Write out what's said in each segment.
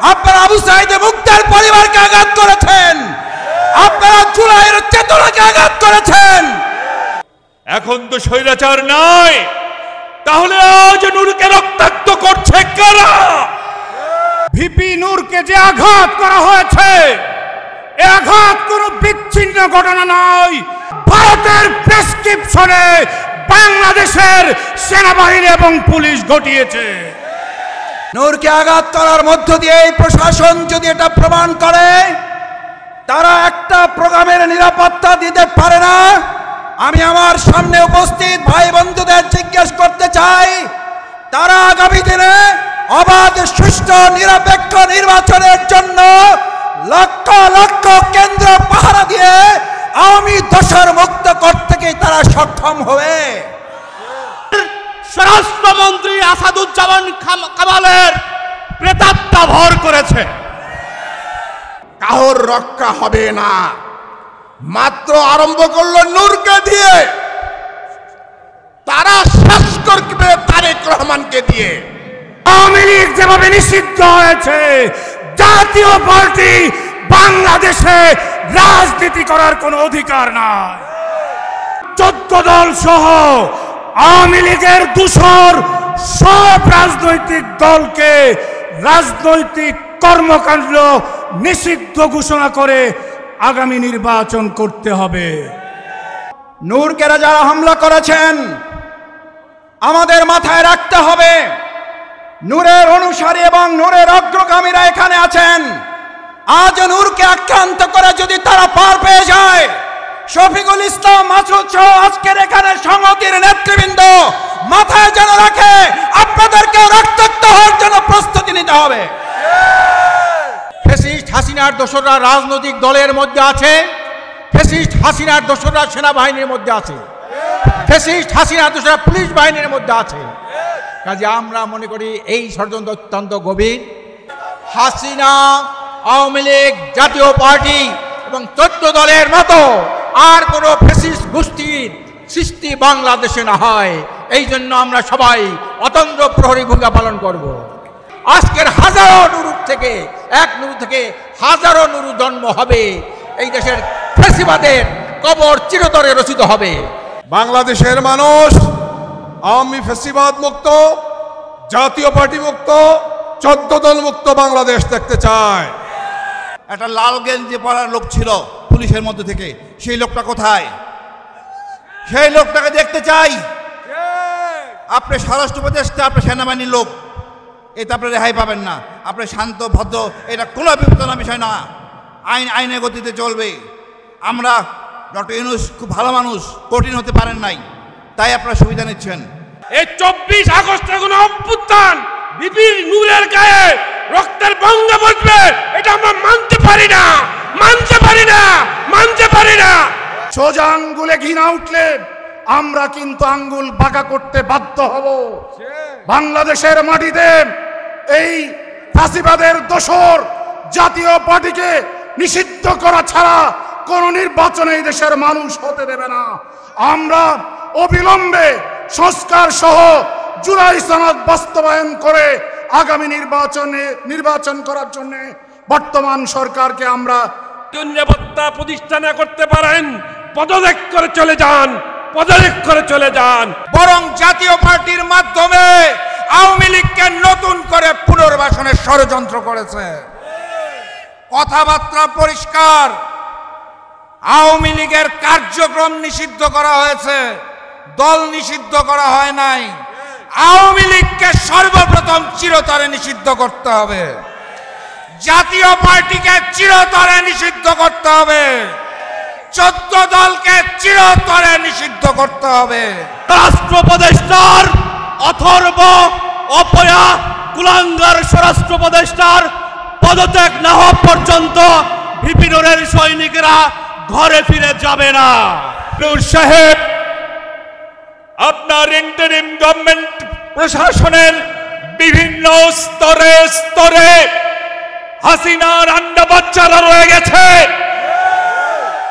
আপনারা আবু সাঈদ মুক্তার পরিবারকে আঘাত করেছেন, আপনারা জুলাইয়ের চেতনাকে আঘাত করেছেন। এখন তো স্বৈরাচার নাই, তাহলে আজ নূরকে রক্তাক্ত করছে কারা? ভিপি নূরকে যে আঘাত করা হয়েছে, এ আঘাত কোনো বিচ্ছিন্ন ঘটনা নয়। ভারতের প্রেসক্রিপশনে বাংলাদেশের সেনাবাহিনী এবং পুলিশ ঘটিয়েছে। নূরকে আঘাত করার মধ্য দিয়ে এই প্রশাসন যদি এটা প্রমাণ করে তারা একটা প্রোগ্রামের নিরাপত্তা দিতে পারে না, আমি আমার সামনে উপস্থিত ভাই বন্ধুদের জিজ্ঞেস করতে চাই, তারা আগামী দিনে অবাধ সুষ্ঠু নিরপেক্ষ নির্বাচনের জন্য লক্ষ লক্ষ কেন্দ্র পাহারা দিয়ে আওয়ামী দোষর মুক্ত করতে কি তারা সক্ষম হবে? স্বরাষ্ট্রমন্ত্রী আসাদুজ্জামান কামালের প্রেতাত্মা ভর করেছে। কাহর রক্ষা হবে না। মাত্র আরম্ভ করলো নূরকে দিয়ে, তারা শেষ করবে তারেক রহমানকে দিয়ে। আওয়ামী লীগ যেভাবে নিষিদ্ধ হয়েছে, জাতীয় পার্টি বাংলাদেশে রাজনীতি করার কোনো অধিকার নাই। 14 দল সহ আওয়ামী লীগের দূষর সব রাজনৈতিক দলকে রাজনৈতিক কর্মকাণ্ড নিষিদ্ধ ঘোষণা করে আগামী নির্বাচন করতে হবে। নূরকেরা যারা হামলা করেছেন আমাদের মাথায় রাখতে হবে, নূরের অনুসারী এবং নূরের অগ্রগামীরা এখানে আছেন। আজ নূরকে আক্রান্ত করে যদি তারা পার পেয়ে যায়, শফিকুল ইসলাম মাসুদ সহ আজকের এখানে সংহতির নেতৃবৃন্দ মাথায় যেন রাখে, আপনাদেরকে রক্তাক্ত হওয়ার জন্য প্রস্তুতি নিতে হবে। ফ্যাসিস্ট হাসিনার দোসররা রাজনৈতিক দলের মধ্যে আছে, ফ্যাসিস্ট হাসিনার দোসররা সেনাবাহিনীর মধ্যে আছে, ফ্যাসিস্ট হাসিনার দোসররা পুলিশ বাহিনীর মধ্যে আছে। কাজে আমরা মনে করি এই ষড়যন্ত্র অত্যন্ত গভীর। হাসিনা, আওয়ামী লীগ, জাতীয় পার্টি এবং 14 দলের মতো আর কোনো ফ্যাসিস্ট গোষ্ঠীর সৃষ্টি বাংলাদেশে না হয়, এই জন্য আমরা সবাই অতন্ত্র প্রহরী ভূমিকা পালন করব। আজকের হাজারো নূর থেকে, এক নূর থেকে হাজারো নূর জন্ম হবে। এই দেশের ফ্যাসিবাদের কবর চিরতরে রচিত হবে। বাংলাদেশের মানুষ আওয়ামী ফ্যাসিবাদ মুক্ত, জাতীয় পার্টি মুক্ত, 14 দল মুক্ত বাংলাদেশ দেখতে চায়। একটা লাল গেঞ্জি পরার লোক ছিল পুলিশের মধ্যে থেকে, সেই লোকটা কোথায়? সেই লোকটাকে দেখতে চাই। আপনি স্বরাষ্ট্র উপদেষ্টা, আপনি সেনাবাহিনীর লোক, এটা আপনি রেহাই পাবেন না। আপনি শান্ত ভদ্র, এটা কোনো বিবেচনার বিষয় না। আইনের গতিতে চলবে। আমরা ডক্টর ইউনূস খুব ভালো মানুষ, কঠিন হতে পারেন নাই, তাই আপনারা সুবিধা নিচ্ছেন। এই 24 আগস্টের কোনো অভ্যুত্থান বিপির নূরের গায়ে রক্তের বঙ্গে বসবে, এটা আমরা মানতে পারি না, মানতে পারি না, মানতে পারি না। সোজা আঙ্গুলে ঘৃণা উঠলে আমরা কিন্তু আঙ্গুল বাঁকা করতে বাধ্য হব। বাংলাদেশের মাটিতে এই ফাঁসিবাদের দোসর জাতীয় পার্টিকে নিষিদ্ধ করা ছাড়া কোন নির্বাচনে এই দেশের মানুষ হতে দেবে না। আমরা অবিলম্বে সংস্কার সহ জুলাই সনদ বাস্তবায়ন করে আগামী নির্বাচন করার জন্য বর্তমান সরকারকে আমরা নিরাপত্তা প্রতিষ্ঠা না করতে পারেন, পদত্যাগ করে চলে যান, পদত্যাগ করে চলে যান। বরং জাতীয় পার্টির মাধ্যমে আওয়ামী লীগকে নতুন করে পুনর্বাসনের ষড়যন্ত্র করেছে। কথাবার্তা পরিষ্কার, আওয়ামী লীগের কার্যক্রম নিষিদ্ধ করা হয়েছে, দল নিষিদ্ধ করা হয় নাই। আওয়ামী লীগকে সর্বপ্রথম চিরতরে নিষিদ্ধ করতে হবে, জাতীয় পার্টিকে চিরতরে নিষিদ্ধ করতে হবে, 14 দলকে চিরতরে নিষিদ্ধ করতে হবে। রাষ্ট্র উপদেষ্টার অথর্ব অপয়া কুলাঙ্গার স্বরাষ্ট্র উপদেষ্টার পদত্যাগ না হওয়া পর্যন্ত ভিপি নূরের সৈনিকরা ঘরে ফিরে যাবে না। নূর সাহেব, আপনার ইন্টারিম গভর্নমেন্ট প্রশাসনের বিভিন্ন স্তরে স্তরে হাসিনার আন্ডা বাচ্চারা রয়ে গেছে,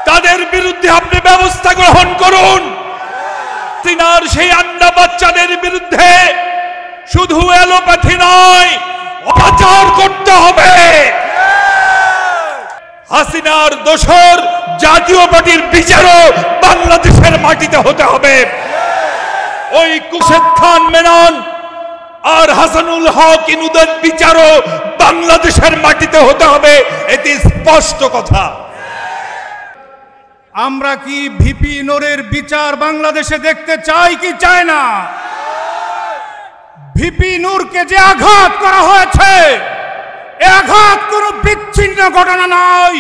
তাদের বিরুদ্ধে আপনি ব্যবস্থা গ্রহণ করুন। হাসিনার সেই আন্ডা বাচ্চাদের বিরুদ্ধে শুধু এলোপ্যাথি নয়, অপাচার করতে হবে। হাসিনার দোসর জাতীয় পার্টির বিচারও বাংলাদেশের মাটিতে হতে হবে। ওই কুশেদ খান মেনন আর হাসানুল হক ইনুদের বিচারও বাংলাদেশের মাটিতে হতে হবে, এটি স্পষ্ট কথা। আমরা কি ভিপি নূরের বিচার বাংলাদেশে দেখতে চাই কি চাই না? ভিপি নূরকে যে আঘাত করা হয়েছে, এ আঘাত কোনো বিচ্ছিন্ন ঘটনা নয়,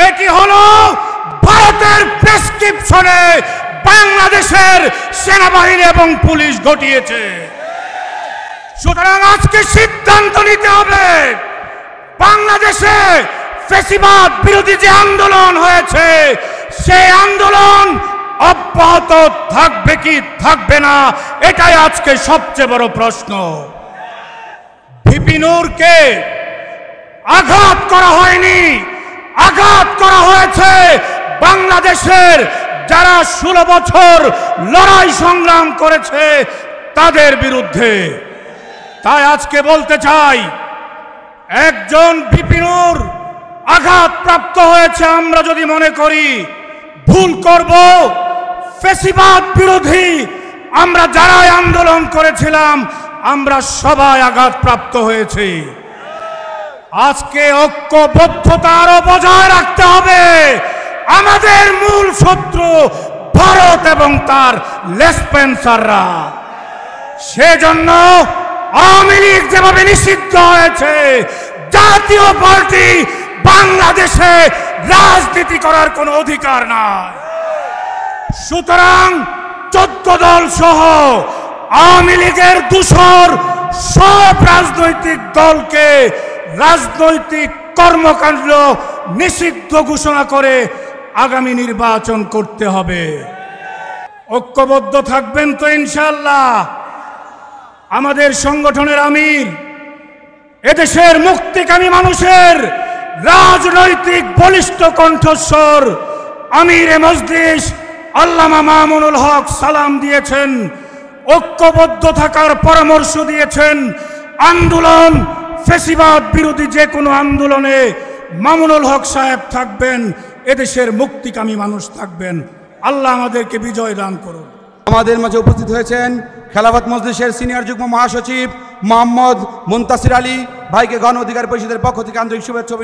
এটি হলো ভারতের প্রেসক্রিপশনে বাংলাদেশের সেনাবাহিনী এবং পুলিশ ঘটিয়েছে। সুতরাং আজকে সিদ্ধান্ত নিতে হবে, বাংলাদেশে ফ্যাসিবাদ বিরোধী যে আন্দোলন হয়েছে সেই আন্দোলন অব্যাহত থাকবে কি থাকবে না, এটাই আজকে সবচেয়ে বড় প্রশ্ন। ভিপি নূরকে আঘাত করা হয়নি, আঘাত করা হয়েছে বাংলাদেশের যারা 16 বছর লড়াই সংগ্রাম করেছে তাদের বিরুদ্ধে। তাই আজকে বলতে চাই, একজন ভিপি নূর আঘাতপ্রাপ্ত হয়েছে, আমরা যদি মনে করি ভুল করব, ফ্যাসিবাদ বিরোধী আমরা যারাই আন্দোলন করেছিলাম আমরা সবাই আঘাতপ্রাপ্ত হয়েছি। আজকে ঐক্যবদ্ধতা আরো বজায় রাখতে হবে। আমাদের মূল শত্রু ভারত এবং তার লেসপেন্সাররা। সেজন্য আওয়ামী লীগ যেভাবে নিষিদ্ধ হয়েছে, জাতীয় পার্টি বাংলাদেশে রাজনীতি করার কোনো অধিকার নাই। সুতরাং 14 দল সহ আওয়ামী লীগের দূষর সব রাজনৈতিক দলকে রাজনৈতিক কর্মকাণ্ড নিষিদ্ধ ঘোষণা করে আগামী নির্বাচন করতে হবে। ঐক্যবদ্ধ থাকবেন তো ইনশাআল্লাহ? আমাদের সংগঠনের আমির, এদেশের মুক্তিকামী মানুষের রাজনৈতিক বলিষ্ঠ কণ্ঠস্বর আমিরে মজলিস আল্লামা মামুনুল হক সালাম দিয়েছেন, ঐক্যবদ্ধ থাকার পরামর্শ দিয়েছেন। আন্দোলন ফ্যাসিবাদ বিরোধী যে কোনো আন্দোলনে মামুনুল হক সাহেব থাকবেন, এদেশের মুক্তিকামী মানুষ থাকবেন। আল্লাহ আমাদেরকে বিজয় দান করুন। আমাদের মাঝে উপস্থিত হয়েছেন খেলাফত মজলিসের সিনিয়র যুগ্ম মহাসচিব মোহাম্মদ মুনতাসির আলী ভাইকে গণ অধিকার পরিষদের পক্ষ থেকে আন্তরিক শুভেচ্ছা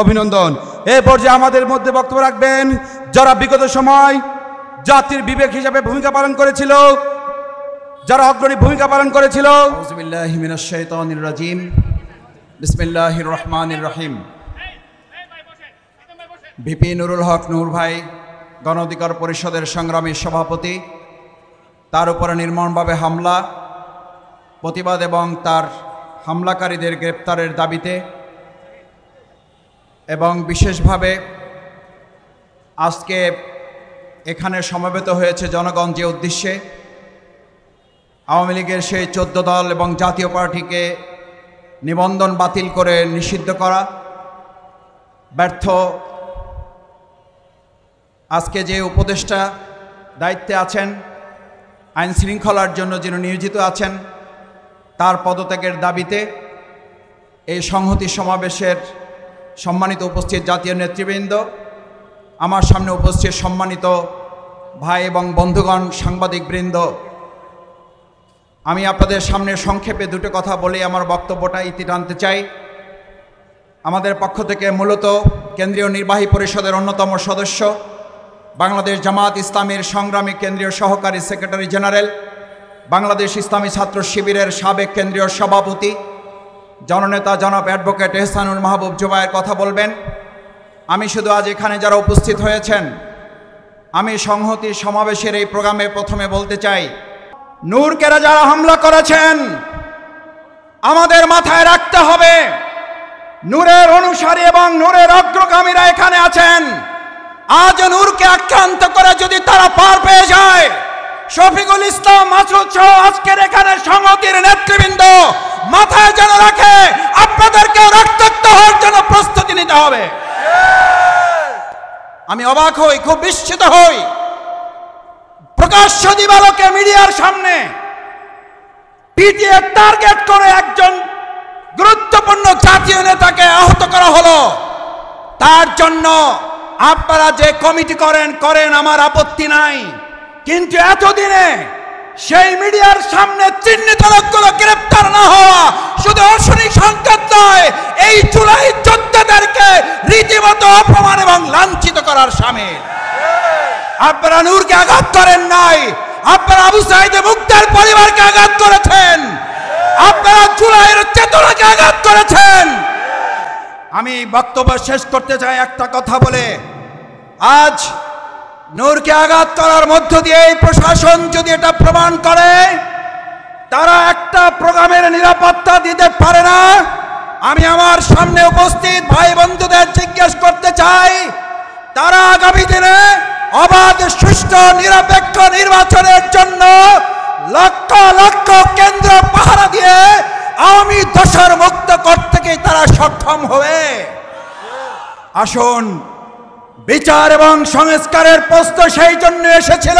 অভিনন্দন। এই পর্যায়ে আমাদের মধ্যে বক্তব্য রাখবেন যারা বিগত সময় জাতির বিবেক হিসাবে ভূমিকা পালন করেছিল, যারা অগ্রণী ভূমিকা পালন করেছিল। আউযুবিল্লাহি মিনাশ শাইতানির রাজিম, বিসমিল্লাহির রহমানির রহিম। ভিপি নুরুল হক নূর ভাই গণ অধিকার পরিষদের সংগ্রামী সভাপতি, তার উপরে নির্মমভাবে হামলা, প্রতিবাদ এবং তার হামলাকারীদের গ্রেপ্তারের দাবিতে এবং বিশেষভাবে আজকে এখানে সমবেত হয়েছে জনগণ যে উদ্দেশ্যে আওয়ামী লীগের সেই 14 দল এবং জাতীয় পার্টিকে নিবন্ধন বাতিল করে নিষিদ্ধ করা ব্যর্থ, আজকে যে উপদেষ্টা দায়িত্বে আছেন আইন শৃঙ্খলার জন্য যিনি নিয়োজিত আছেন তার পদত্যাগের দাবিতে এই সংহতি সমাবেশের সম্মানিত উপস্থিত জাতীয় নেতৃবৃন্দ, আমার সামনে উপস্থিত সম্মানিত ভাই এবং বন্ধুগণ, সাংবাদিকবৃন্দ, আমি আপনাদের সামনে সংক্ষেপে দুটো কথা বলে আমার বক্তব্যটা ইতি টানতে চাই। আমাদের পক্ষ থেকে মূলত কেন্দ্রীয় নির্বাহী পরিষদের অন্যতম সদস্য, বাংলাদেশ জামাত ইসলামীর সংগ্রামী কেন্দ্রীয় সহকারী সেক্রেটারি জেনারেল, বাংলাদেশ ইসলামী ছাত্র শিবিরের সাবেক কেন্দ্রীয় সভাপতি জননেতা জনাব অ্যাডভোকেট এহসানুল মাহবুব জুবায়ের কথা বলবেন। আমি শুধু আজ এখানে যারা উপস্থিত হয়েছেন, আমি সংহতি সমাবেশের এই প্রোগ্রামে প্রথমে বলতে চাই, নূরকেরা যারা হামলা করেছেন আমাদের মাথায় রাখতে হবে, নূরের অনুসারী এবং নূরের অগ্রগামীরা এখানে আছেন। আজ নূরকে আক্রান্ত করে যদি তারা পার পেয়ে যায়, শফিকুল ইসলাম মাসুদ সহ আজকের এখানে সংহতির নেতৃবৃন্দ মাথায় যেন রাখে, আপনাদেরকে রক্তাক্ত হওয়ার জন্য প্রস্তুতি নিতে হবে। আমি অবাক হই, খুব বিস্মিত হই, প্রকাশ্য দিবালোকে মিডিয়ার সামনে পিটিএ টার্গেট করে একজন গুরুত্বপূর্ণ জাতীয় নেতাকে আহত করা হলো। তার জন্য আপনারা যে কমিটি করেন আমার আপত্তি নাই, কিন্তু এতদিনে সেই মিডিয়ার সামনে চিহ্নিত লোকগুলো গ্রেপ্তার না হওয়া শুধু অশনি সংকেত নয়, এই জুলাই যোদ্ধাদেরকে রীতিমতো অপমান এবং লাঞ্ছিত করার সামিল। আপনারা নূরকে আঘাত করেন নাই, আপনারা আবু সাঈদ মুক্তার পরিবারকে আঘাত করেছেন, আপনারা জুলাইয়ের চেতনাকে আঘাত করেছেন। আমি বক্তব্য শেষ করতে চাই একটা কথা বলে, আজ নূরকে আঘাত করার মধ্য দিয়ে এই প্রশাসন যদি এটা প্রমাণ করে তারা একটা প্রোগ্রামের নিরাপত্তা দিতে পারে না, আমি আমার সামনে উপস্থিত ভাই বন্ধুদের জিজ্ঞেস করতে চাই, তারা আগামী দিনে অবাধ সুষ্ঠু নিরপেক্ষ নির্বাচনের জন্য লক্ষ লক্ষ কেন্দ্র পাহারা দিয়ে আওয়ামী দোষর মুক্ত করতে কি তারা সক্ষম হবে? আসুন, বিচার এবং সংস্কারের প্রশ্ন সেই জন্য এসেছিল।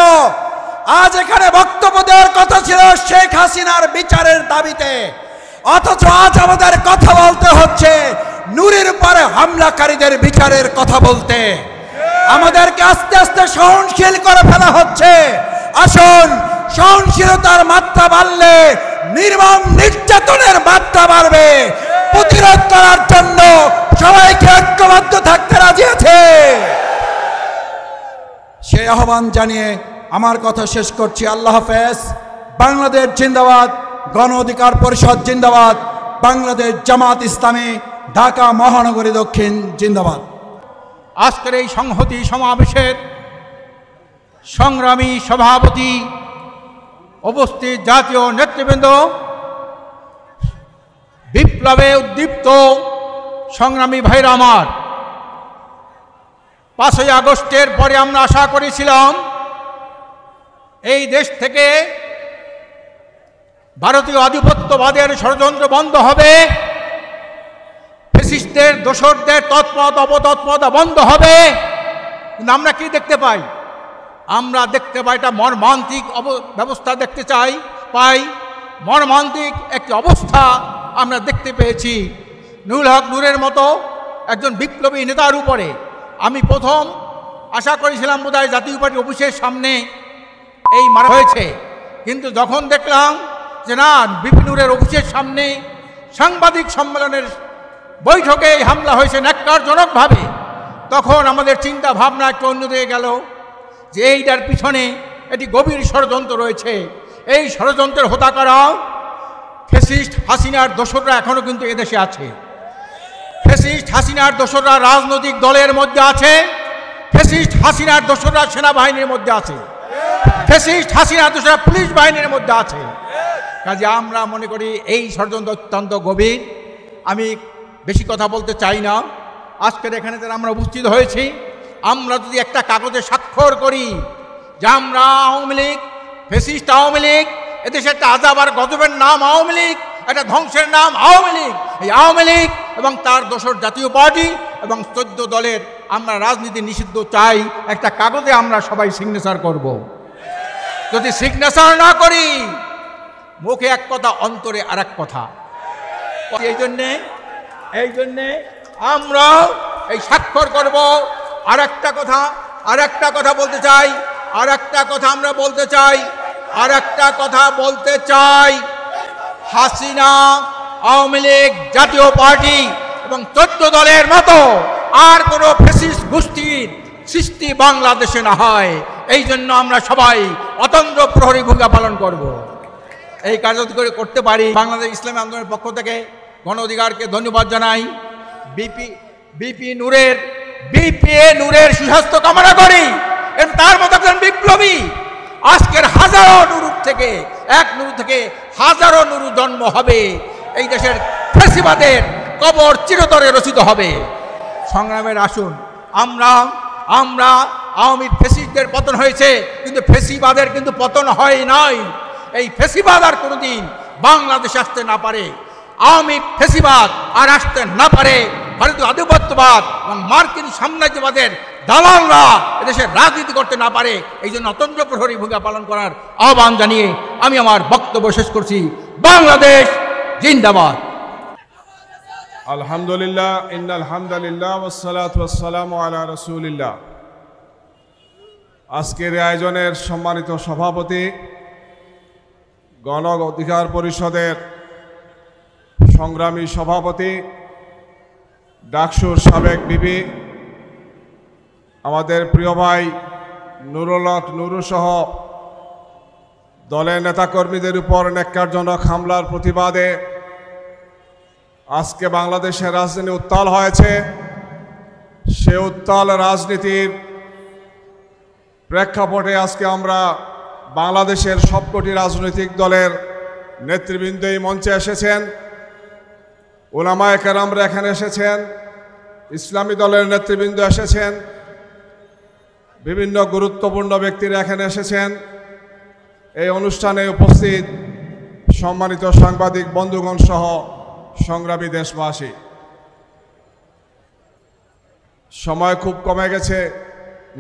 আজ এখানে বক্তব্য দেওয়ার কথা ছিল শেখ হাসিনার বিচারের দাবিতে, অথচ আজ আমাদের কথা বলতে হচ্ছে নূরের উপরে হামলাকারীদের বিচারের কথা বলতে। আমাদেরকে আস্তে আস্তে সহনশীল করে ফেলা হচ্ছে। আসুন, সহনশীলতার মাত্রা বাড়লে নির্মম নির্যাতনের মাত্রা বাড়বে। প্রতিরোধ করার জন্য সবাইকে ঐক্যবদ্ধ থাকতে রাজি আছে। সেই আহ্বান জানিয়ে আমার কথা শেষ করছি। আল্লাহ হাফেজ। বাংলাদেশ জিন্দাবাদ, গণ অধিকার পরিষদ জিন্দাবাদ, বাংলাদেশ জামাত ইসলামী ঢাকা মহানগরী দক্ষিণ জিন্দাবাদ। আজকের এই সংহতি সমাবেশের সংগ্রামী সভাপতি, উপস্থিত জাতীয় নেতৃবৃন্দ, বিপ্লবে উদ্দীপ্ত সংগ্রামী ভাইরা আমার, 5ই আগস্টের পরে আমরা আশা করেছিলাম এই দেশ থেকে ভারতীয় আধিপত্যবাদের ষড়যন্ত্র বন্ধ হবে, ফ্যাসিস্টদের দোসরদের তৎপরতা অপতৎপরতা বন্ধ হবে। কিন্তু আমরা কি দেখতে পাই? আমরা দেখতে পাই একটা মর্মান্তিক ব্যবস্থা দেখতে পাই মর্মান্তিক একটি অবস্থা আমরা দেখতে পেয়েছি। নুরুল হক নূরের মতো একজন বিপ্লবী নেতার উপরে আমি প্রথম আশা করেছিলাম বোধহয় জাতীয় পার্টি অফিসের সামনে এই মারা হয়েছে, কিন্তু যখন দেখলাম যে না, বিপিন নূরের অফিসের সামনে সাংবাদিক সম্মেলনের বৈঠকে এই হামলা হয়েছে ন্যাক্কারজনকভাবে, তখন আমাদের চিন্তা ভাবনা একটু অন্যদিকে গেল যে এইটার পিছনে একটি গভীর ষড়যন্ত্র রয়েছে। এই ষড়যন্ত্রের হোতা করা ফ্যাসিস্ট হাসিনার দোসররা এখনও কিন্তু এদেশে আছে। ফ্যাসিস্ট হাসিনার দোসররা রাজনৈতিক দলের মধ্যে আছে, ফ্যাসিস্ট হাসিনার দোসররা সেনাবাহিনীর মধ্যে আছে, ফ্যাসিস্ট হাসিনার দোসররা পুলিশ বাহিনীর মধ্যে আছে। কাজে আমরা মনে করি এই ষড়যন্ত্র অত্যন্ত গভীর। আমি বেশি কথা বলতে চাই না। আজকের এখানে যারা আমরা উপস্থিত হয়েছি, আমরা যদি একটা কাগজে স্বাক্ষর করি যে আমরা আওয়ামী লীগ, ফ্যাসিস্ট আওয়ামী লীগ, এদেশে একটা আজাব আর গজবের নাম আওয়ামী লীগ, একটা ধ্বংসের নাম আওয়ামী লীগ, এই আওয়ামী লীগ এবং তার দোসর জাতীয় পার্টি এবং 14 দলের আমরা রাজনীতি নিষিদ্ধ চাই, একটা কাগজে আমরা সবাই সিগনেচার করব। যদি সিগনেচার না করি, মুখে এক কথা অন্তরে আর এক কথা। এই জন্যে আমরা এই স্বাক্ষর করব। আর একটা কথা বলতে চাই, হাসিনা, আওয়ামী লীগ, জাতীয় পার্টি এবং 14 দলের মতো আর কোনো ফ্যাসিস্ট গোষ্ঠীর সৃষ্টি বাংলাদেশে না হয়, এই জন্য আমরা সবাই অতন্দ্র প্রহরী ভূমিকা পালন করব। এই কাজ যদি করতে পারি, বাংলাদেশ ইসলামী আন্দোলনের পক্ষ থেকে গণ অধিকারকে ধন্যবাদ জানাই। বিপিএ নূরের সুস্বাস্থ্য কামনা করি এবং তার মতো একজন বিপ্লবী। আজকের হাজারো নুরু থেকে হাজারো নুরু জন্ম হবে, এই দেশের ফ্যাসিবাদের কবর চিরতরে রচিত হবে। সংগ্রামের আসুন, আমরা আওয়ামী ফ্যাসিস্টদের পতন হয়েছে, কিন্তু ফ্যাসিবাদের কিন্তু পতন হয় নাই। এই ফ্যাসিবাদ আর কোনোদিন বাংলাদেশে আসতে না পারে, আওয়ামী ফ্যাসিবাদ আর আসতে না পারে। ভারতীয় আধিপত্যবাদ এবং মার্কিন সাম্রাজ্যবাদের দালালরা এদেশের রাজনীতি করতে না পারে। এই জন্য অতন্ত্র প্রহরী ভূমিকা পালন করার আহ্বান জানিয়ে আমি আমার বক্তব্য শেষ করছি। বাংলাদেশ জিন্দাবাদ। আলহামদুলিল্লাহ ইন্নাল হামদুলিল্লাহ ওয়াসসালাতু ওয়াসসালামু আলা রাসূলিল্লাহ। আজকের আয়োজনের সম্মানিত সভাপতি, গণ অধিকার পরিষদের সংগ্রামী সভাপতি, ডাকসুর সাবেক বিবি, আমাদের প্রিয় ভাই নুরুল হক নুরু সহ দলের নেতাকর্মীদের উপর ন্যাক্কারজনক হামলার প্রতিবাদে আজকে বাংলাদেশের রাজনীতি উত্তাল হয়েছে। সে উত্তাল রাজনীতির প্রেক্ষাপটে আজকে আমরা বাংলাদেশের সবকটি রাজনৈতিক দলের নেতৃবৃন্দ এই মঞ্চে এসেছেন, উলামায়ে কেরামরা এখানে এসেছেন, ইসলামী দলের নেতৃবৃন্দ এসেছেন, বিভিন্ন গুরুত্বপূর্ণ ব্যক্তিরা এখানে এসেছেন। এই অনুষ্ঠানে উপস্থিত সম্মানিত সাংবাদিক বন্ধুগণ সহ সংগ্রামী দেশবাসী, সময় খুব কমে গেছে,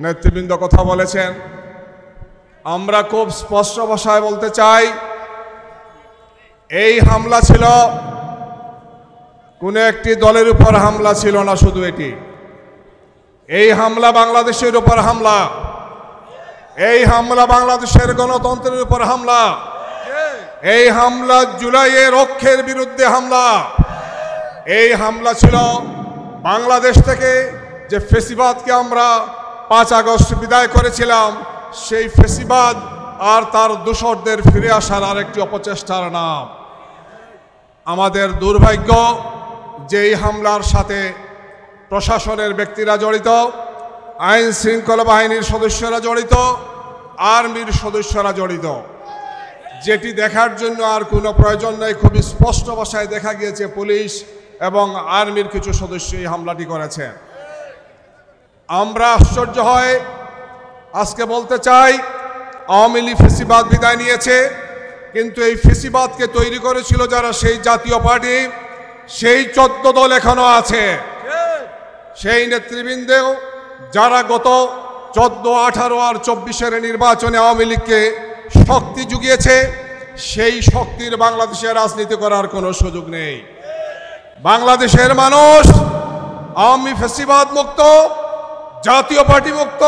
নেতৃবৃন্দ কথা বলেছেন। আমরা খুব স্পষ্ট ভাষায় বলতে চাই, এই হামলা ছিল কোনো একটি দলের উপর হামলা ছিল না, শুধু এটি, এই হামলা বাংলাদেশের উপর হামলা, এই হামলা বাংলাদেশের গণতন্ত্রের উপর হামলা, এই হামলা জুলাইয়ের অক্ষের বিরুদ্ধে হামলা। এই হামলা ছিল বাংলাদেশ থেকে যে ফেসিবাদকে আমরা 5 আগস্ট বিদায় করেছিলাম, সেই ফেসিবাদ আর তার দোসরদের ফিরে আসার আরেকটি অপচেষ্টার নাম। আমাদের দুর্ভাগ্য যে এই হামলার সাথে প্রশাসনের ব্যক্তিরা জড়িত, আইন শৃঙ্খলা বাহিনীর সদস্যরা জড়িত, আর্মির সদস্যরা জড়িত, যেটি দেখার জন্য আর কোনো প্রয়োজন নেই। খুবই স্পষ্ট ভাষায় দেখা গিয়েছে পুলিশ এবং আর্মির কিছু সদস্য এই হামলাটি করেছে। আমরা আশ্চর্য হয় আজকে বলতে চাই, আওয়ামী লীগ ফেসিবাদ বিদায় নিয়েছে, কিন্তু এই ফেসিবাদকে তৈরি করেছিল যারা, সেই জাতীয় পার্টি, সেই 14 দল এখনো আছে, সেই নেতৃবৃন্দেও যারা গত 14, 18 আর 24-এর নির্বাচনে আওয়ামী লীগকে শক্তি জুগিয়েছে, সেই শক্তির বাংলাদেশে রাজনীতি করার কোনো সুযোগ নেই। বাংলাদেশের মানুষ আওয়ামী ফেসিবাদ মুক্ত, জাতীয় পার্টি মুক্ত,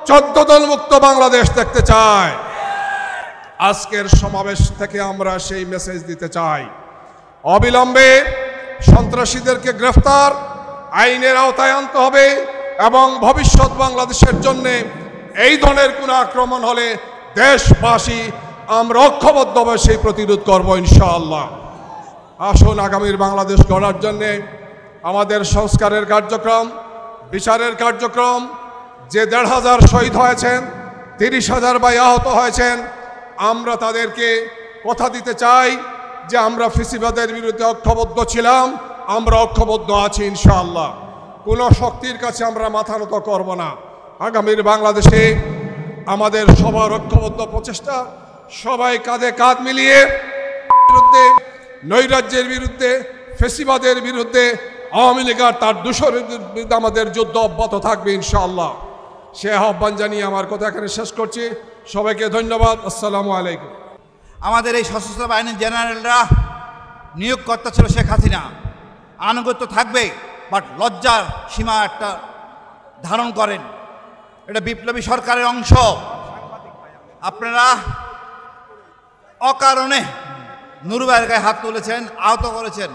14 দল মুক্ত বাংলাদেশ দেখতে চায়। আজকের সমাবেশ থেকে আমরা সেই মেসেজ দিতে চাই। অবিলম্বে সন্ত্রাসীদেরকে গ্রেফতার, আইনের আওতায় আনতে হবে এবং ভবিষ্যৎ বাংলাদেশের জন্য এই ধরনের কোনো আক্রমণ হলে দেশবাসী আমরা ঐক্যবদ্ধভাবে সেই প্রতিরোধ করব ইনশাআল্লাহ। আসুন আগামীর বাংলাদেশ গড়ার জন্যে আমাদের সংস্কারের কার্যক্রম, বিচারের কার্যক্রম, যে 1,500 শহীদ হয়েছেন, 30,000 ভাই আহত হয়েছেন, আমরা তাদেরকে কথা দিতে চাই যে আমরা ফেসিবাদের বিরুদ্ধে ঐক্যবদ্ধ ছিলাম, আমরা ঐক্যবদ্ধ আছি ইনশাআল্লাহ। কোনো শক্তির কাছে আমরা মাথা নত করব না। আগামীর বাংলাদেশে আমাদের সবার ঐক্যবদ্ধ প্রচেষ্টা, সবাই কাঁধে কাঁধ মিলিয়ে বিরুদ্ধে, নৈরাজ্যের বিরুদ্ধে, ফেসিবাদের বিরুদ্ধে, আওয়ামী লীগ আর তার দোসরের বিরুদ্ধে আমাদের যুদ্ধ অব্যাহত থাকবে ইনশাআল্লাহ। সে আহ্বান জানিয়ে আমার কথা এখানে শেষ করছি। সবাইকে ধন্যবাদ। আসসালামু আলাইকুম। আমাদের এই সশস্ত্র বাহিনীর জেনারেলরা নিয়োগকর্তা ছিল শেখ হাসিনা, আনুগত্য থাকবে, বাট লজ্জার সীমা একটা ধারণ করেন। এটা বিপ্লবী সরকারের অংশ। আপনারা অকারণে নুরু ভাইয়ের গায়ে হাত তুলেছেন, আহত করেছেন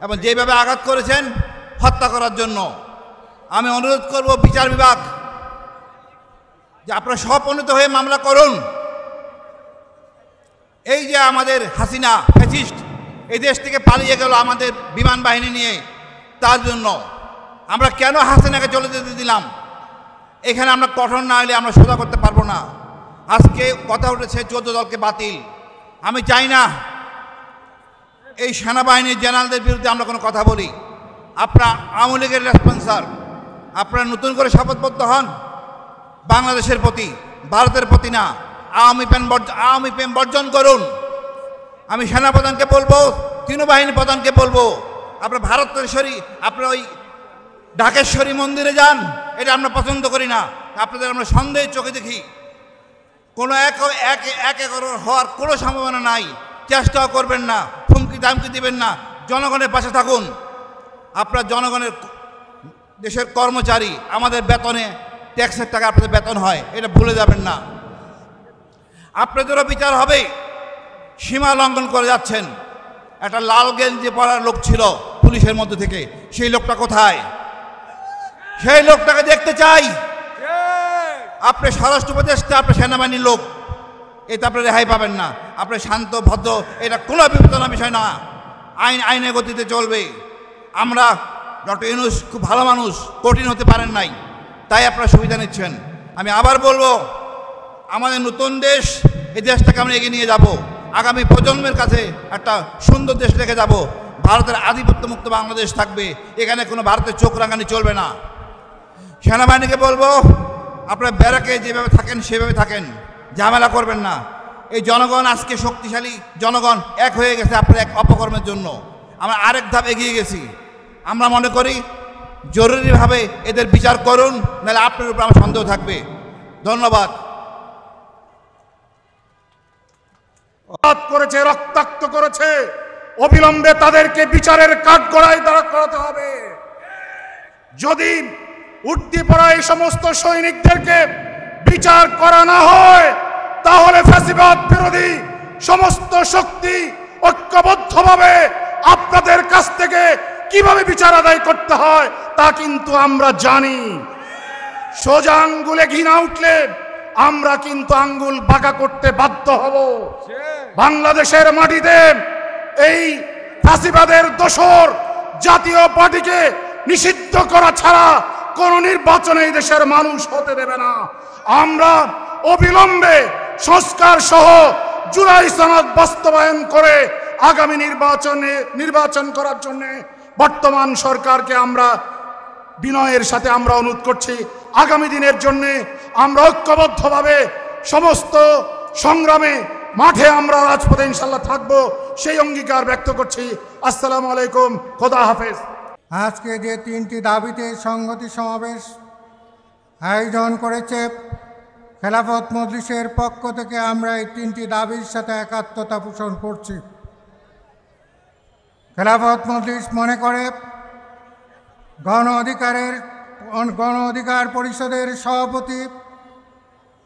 এবং যেভাবে আঘাত করেছেন হত্যা করার জন্য। আমি অনুরোধ করব বিচার বিভাগ যে আপনারা স্বপ্রণীত হয়ে মামলা করুন। এই যে আমাদের হাসিনা ফ্যাসিস্ট এই দেশ থেকে পালিয়ে গেল আমাদের বিমান বাহিনী নিয়ে, তার জন্য আমরা কেন হাসিনাকে চলে যেতে দিলাম? এখানে আমরা কঠোর না হলে আমরা সোজা করতে পারবো না। আজকে কথা উঠেছে 14 দলকে বাতিল। আমি চাই না এই সেনাবাহিনীর জেনারেলদের বিরুদ্ধে আমরা কোনো কথা বলি। আপনারা আওয়ামী লীগের রেসপন্সার, আপনারা নতুন করে শপথবদ্ধ হন বাংলাদেশের প্রতি, ভারতের প্রতি না। আওয়ামী প্রেম বর্জন করুন। আমি সেনাপ্রধানকে বলবো, তৃণবাহিনী প্রধানকে বলবো, আপনারা ভারতেশ্বরী, আপনারা ওই ঢাকেশ্বরী মন্দিরে যান, এটা আমরা পছন্দ করি না। আপনাদের আমরা সন্দেহের চোখে দেখি। কোনো এক হওয়ার কোনো সম্ভাবনা নাই। চেষ্টাও করবেন না, হুমকি দামকি দিবেন না। জনগণের পাশে থাকুন। আপনার জনগণের দেশের কর্মচারী, আমাদের বেতনে ট্যাক্সের টাকা আপনাদের বেতন হয়, এটা ভুলে যাবেন না। আপনাদেরও বিচার হবে। সীমা লঙ্ঘন করে যাচ্ছেন। একটা লাল গেঞ্জি পরার লোক ছিল পুলিশের মধ্যে থেকে, সেই লোকটা কোথায়? সেই লোকটাকে দেখতে চাই। আপনি স্বরাষ্ট্র উপদেষ্টা, আপনি সেনাবাহিনীর লোক, এতে আপনি রেহাই পাবেন না। আপনি শান্ত ভদ্র, এটা কোনো বিবেচনার বিষয় না। আইন আইনের গতিতে চলবে। আমরা ডক্টর ইউনূস খুব ভালো মানুষ, কঠিন হতে পারেন নাই, তাই আপনারা সুবিধা নিচ্ছেন। আমি আবার বলবো, আমাদের নতুন দেশ, এই দেশটাকে আমরা এগিয়ে নিয়ে যাব, আগামী প্রজন্মের কাছে একটা সুন্দর দেশ রেখে যাব। ভারতের আধিপত্যমুক্ত বাংলাদেশ থাকবে, এখানে কোনো ভারতের চোখ রাঙানি চলবে না। সেনাবাহিনীকে বলবো, আপনারা ব্যারাকে যেভাবে থাকেন সেভাবে থাকেন, ঝামেলা করবেন না। এই জনগণ আজকে শক্তিশালী, জনগণ এক হয়ে গেছে আপনার এক অপকর্মের জন্য। আমরা আরেক ধাপ এগিয়ে গেছি। আমরা মনে করি জরুরিভাবে এদের বিচার করুন, নাহলে আপনার উপর আমার সন্দেহ থাকবে। ধন্যবাদ। করেছে, রক্তাক্ত করেছে, অবিলম্বে তাদেরকে বিচারের কাঠগড়ায় দাঁড় করাতে হবে। যদি উঠতি পড়া এই সমস্ত সৈনিকদেরকে বিচার করা না হয়, তাহলে ফ্যাসিবাদ বিরোধী সমস্ত শক্তি ঐক্যবদ্ধভাবে আপনাদের কাছ থেকে কিভাবে বিচার আদায় করতে হয় তা কিন্তু আমরা জানি। সোজা আঙ্গুলে ঘি না উঠলে আমরা কিন্তু আঙ্গুল বাঁকা করতে বাধ্য হব। বাংলাদেশের মাটিতে এই ফ্যাসিবাদের দোসর জাতীয় পার্টিকে নিষিদ্ধ করা ছাড়া কোন নির্বাচনে এই দেশের মানুষ হতে দেবে না। আমরা অবিলম্বে সংস্কার সহ জুলাই সনদ বাস্তবায়ন করে আগামী নির্বাচন করার জন্য বর্তমান সরকারকে আমরা বিনয়ের সাথে আমরা অনুরোধ করছি। আগামী দিনের জন্য আমরা ঐক্যবদ্ধভাবে সমস্ত সংগ্রামে মাঠে আমরা রাজপথে ইনশাল্লাহ থাকবো, সেই অঙ্গীকার ব্যক্ত করছি। আসসালামু আলাইকুম, খোদা হাফেজ। আজকে যে 3টি দাবিতে সংহতি সমাবেশ আয়োজন করেছে খেলাফত মজলিসের পক্ষ থেকে, আমরা এই 3টি দাবির সাথে একাত্মতা পোষণ করছি। খেলাফত মজলিস মনে করে গণ অধিকার পরিষদের সভাপতি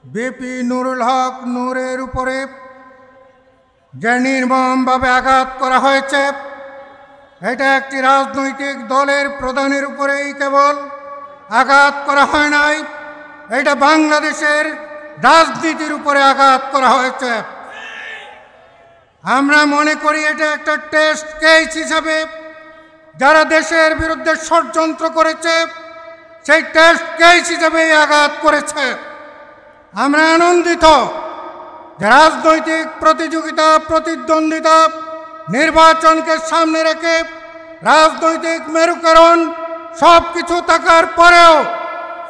বিপি নুরুল হক নূরের উপরে যে নির্মমভাবে আঘাত করা হয়েছে, এটা একটি রাজনৈতিক দলের প্রধানের উপরেই কেবল আঘাত করা হয় নাই, এটা বাংলাদেশের রাজনীতির উপরে আঘাত করা হয়েছে। আমরা মনে করি এটা একটা টেস্ট কেস হিসাবে যারা দেশের বিরুদ্ধে ষড়যন্ত্র করেছে সেই টেস্ট কেস হিসাবে আঘাত করেছে। আমরা আনন্দিত যে রাজনৈতিক প্রতিযোগিতা, প্রতিদ্বন্দ্বিতা, নির্বাচনকে সামনে রেখে রাজনৈতিক মেরুকরণ সব কিছু থাকার পরেও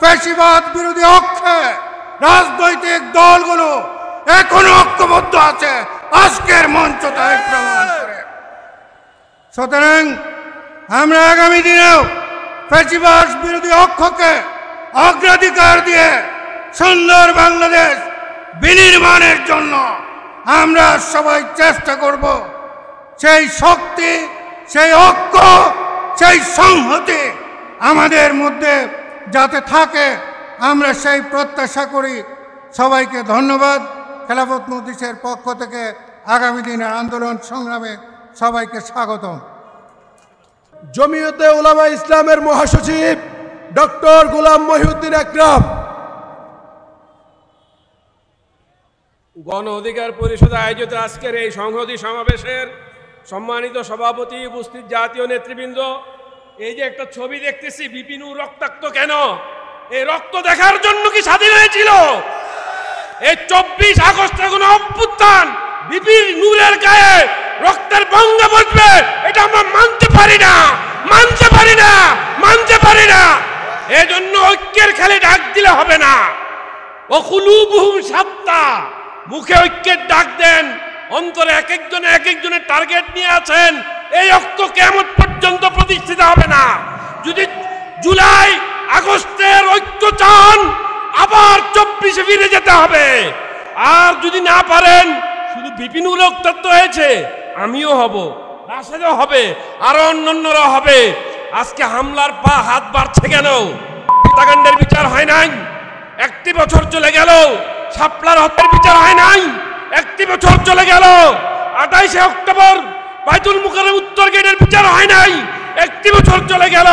ফ্যাসিবাদ বিরোধী অক্ষে রাজনৈতিক দলগুলো এখনো ঐক্যবদ্ধ আছে। আজকের মঞ্চ তাই প্রমাণ করে। সুতরাং আমরা আগামী দিনেও ফ্যাসিবাদ বিরোধী অক্ষকে অগ্রাধিকার দিয়ে সুন্দর বাংলাদেশ বিনির্মাণের জন্য আমরা সবাই চেষ্টা করব। সেই শক্তি, সেই ঐক্য, সেই সংহতি আমাদের মধ্যে যাতে থাকে, আমরা সেই প্রত্যাশা করি। সবাইকে ধন্যবাদ। খেলাফত মজলিসের পক্ষ থেকে আগামী দিনের আন্দোলন সংগ্রামে সবাইকে স্বাগতম। জমিয়তে উলামা ইসলামের মহাসচিব ডক্টর গোলাম মহিউদ্দিন আকরাম। গণ অধিকার পরিষদ আয়োজিত আজকের এই সংহতি সমাবেশের সম্মানিত সভাপতি, উপস্থিত জাতীয় নেতৃবৃন্দ, এই যে একটা ছবি দেখতেছি, বিপিনুর রক্তাক্ত কেন? এই রক্ত দেখার জন্য কি স্বাধীন হয়েছিল? এই 24 আগস্টের কোন অভ্যুত্থান বিপির নূরের গায়ে রক্তের বঙ্গে বসবে, এটা আমরা মানতে পারি না, মানতে পারি না, মানতে পারি না। এই জন্য ঐক্যের খেলে ডাক দিলে হবে না। ও কুলুবুহুম শাত্তা, মুখে ঐক্যের ডাক দেন, অন্তরে এক একজনের টার্গেট নিয়ে আছেন। এই ঐক্য কিয়ামত পর্যন্ত প্রতিষ্ঠিত হবে না। যদি জুলাই আগস্টের ঐক্য চান, আবার 24-এ ফিরে যেতে হবে। আর যদি না পারেন, শুধু বিপিনুর রক্তাক্ত হয়েছে, আমিও হব, রাশেদও হবে, আরো অন্যান্যরা হবে। আজকে হামলার পা হাত বাড়ছে কেন? হত্যাকাণ্ডের বিচার হয় নাই, 1 বছর চলে গেল। শাপলার হত্যার বিচার হয় নাই, 1 বছর চলে গেল। 28 অক্টোবর বাইতুল মুকাররম উত্তর গেটের বিচার হয় নাই, 1 বছর চলে গেল।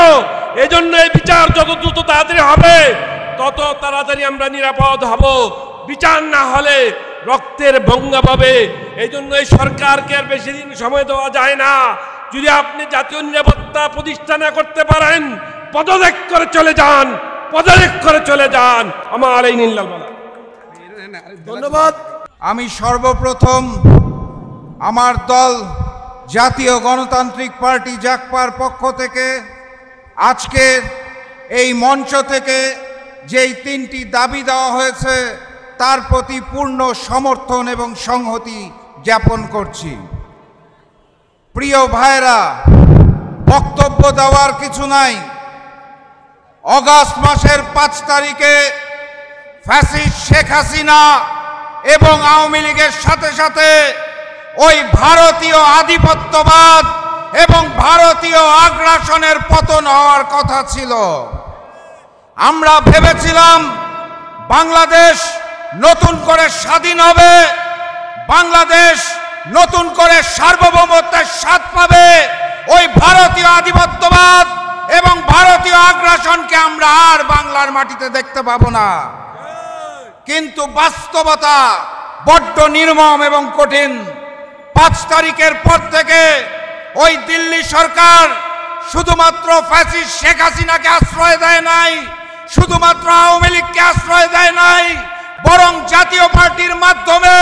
এজন্য এই বিচার যত দ্রুত তাড়াতাড়ি হবে তত তাড়াতাড়ি আমরা নিরাপদ হব। বিচার না হলে রক্তের বন্যা পাবে। এই জন্য এই সরকারকে আর বেশি দিন সময় দেওয়া যায় না। যদি আপনি জাতীয় নিরাপত্তা প্রতিষ্ঠা না করতে পারেন, পদত্যাগ করে চলে যান, পদত্যাগ করে চলে যান। আমার এই নীলাল বলা। ধন্যবাদ। আমি সর্বপ্রথম আমার দল জাতীয় গণতান্ত্রিক পার্টি জাকপার পক্ষ থেকে আজকে এই মঞ্চ থেকে যেই 3টি দাবি দেওয়া হয়েছে তার প্রতি পূর্ণ সমর্থন এবং সংহতি জ্ঞাপন করছি। প্রিয় ভাইরা, বক্তব্য দেওয়ার কিছু নাই। অগাস্ট মাসের 5 তারিখে ফ্যাসিস্ট শেখ হাসিনা এবং আওয়ামী লীগের সাথে সাথে ওই ভারতীয় আধিপত্যবাদ এবং ভারতীয় আগ্রাসনের পতন হওয়ার কথা ছিল। আমরা ভেবেছিলাম বাংলাদেশ নতুন করে স্বাধীন হবে, বাংলাদেশ নতুন করে সার্বভৌমত্বের স্বাদ পাবে। ওই ভারতীয় আধিপত্যবাদ এবং ভারতীয় আগ্রাসনকে আমরা আর বাংলার মাটিতে দেখতে পাবো না। কিন্তু বাস্তবতা বড্ড নির্মম এবং কঠিন। 5 তারিখের পর থেকে ওই দিল্লি সরকার শুধুমাত্র ফ্যাসিস্ট শেখ হাসিনাকে আশ্রয় দেয় নাই, শুধুমাত্র আওয়ামী লীগকে আশ্রয় দেয় নাই, বরং জাতীয় পার্টির মাধ্যমে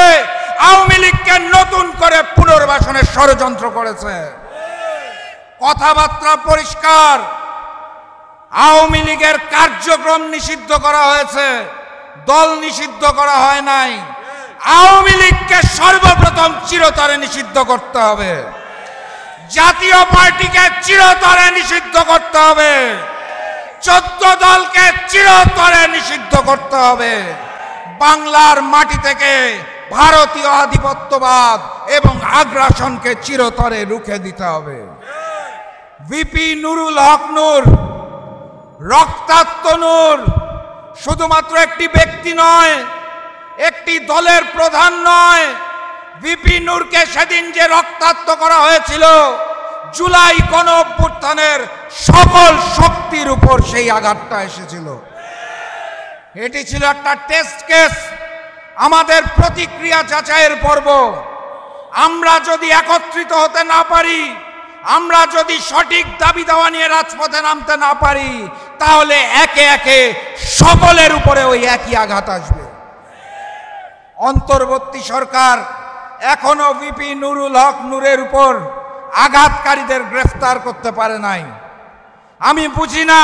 আওয়ামী লীগকে নতুন করে পুনর্বাসনের ষড়যন্ত্র করেছে। কথাবার্তা পরিষ্কার, আওয়ামী লীগের কার্যক্রম নিষিদ্ধ করা হয়েছে, দল নিষিদ্ধ করা হয় নাই। আওয়ামী লীগকে সর্বপ্রথম চিরতরে নিষিদ্ধ করতে হবে, জাতীয় পার্টিকে চিরতরে নিষিদ্ধ করতে হবে, 14 দলকে চিরতরে নিষিদ্ধ করতে হবে। বাংলার মাটি থেকে ভারতীয় আধিপত্যবাদ এবং আগ্রাসনকে চিরতরে রুখে দিতে হবে। ভিপি নুরুল হক নূর, রক্তাক্ত নূর, শুধুমাত্র একটি ব্যক্তি নয়, একটি দলের প্রধান নয়। ভিপি নূরকে সেদিন যে রক্তাক্ত করা হয়েছিল, জুলাই গণঅভ্যুত্থানের সকল শক্তির উপর সেই আঘাতটা এসেছিল। এটি ছিল একটা টেস্ট কেস, আমাদের প্রতিক্রিয়া যাচাইয়ের পর্ব। আমরা যদি একত্রিত হতে না পারি, আমরা যদি সঠিক দাবি দাওয়া নিয়ে রাজপথে নামতে না পারি, তাহলে একে একে সকলের উপরে ওই একই আঘাত আসবে। অন্তর্বর্তী সরকার এখনো ভিপি নুরুল হক নূরের উপর আঘাতকারীদের গ্রেফতার করতে পারে নাই। আমি বুঝি না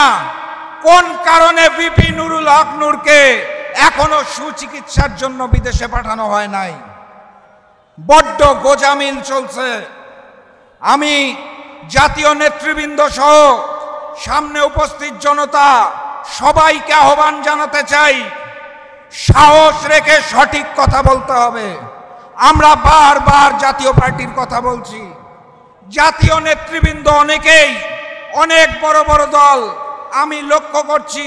কোন কারণে ভিপি নুরুল হক নূরকে এখনো সুচিকিৎসার জন্য বিদেশে পাঠানো হয় নাই। বড্ড গোজামিল চলছে। আমি জাতীয় নেতৃবৃন্দ সহ সামনে উপস্থিত জনতা সবাইকে আহ্বান জানাতে চাই, সাহস রেখে সঠিক কথা বলতে হবে। আমরা বারবার জাতীয় পার্টির কথা বলছি, জাতীয় নেতৃবৃন্দ অনেকেই, অনেক বড় বড় দল আমি লক্ষ্য করছি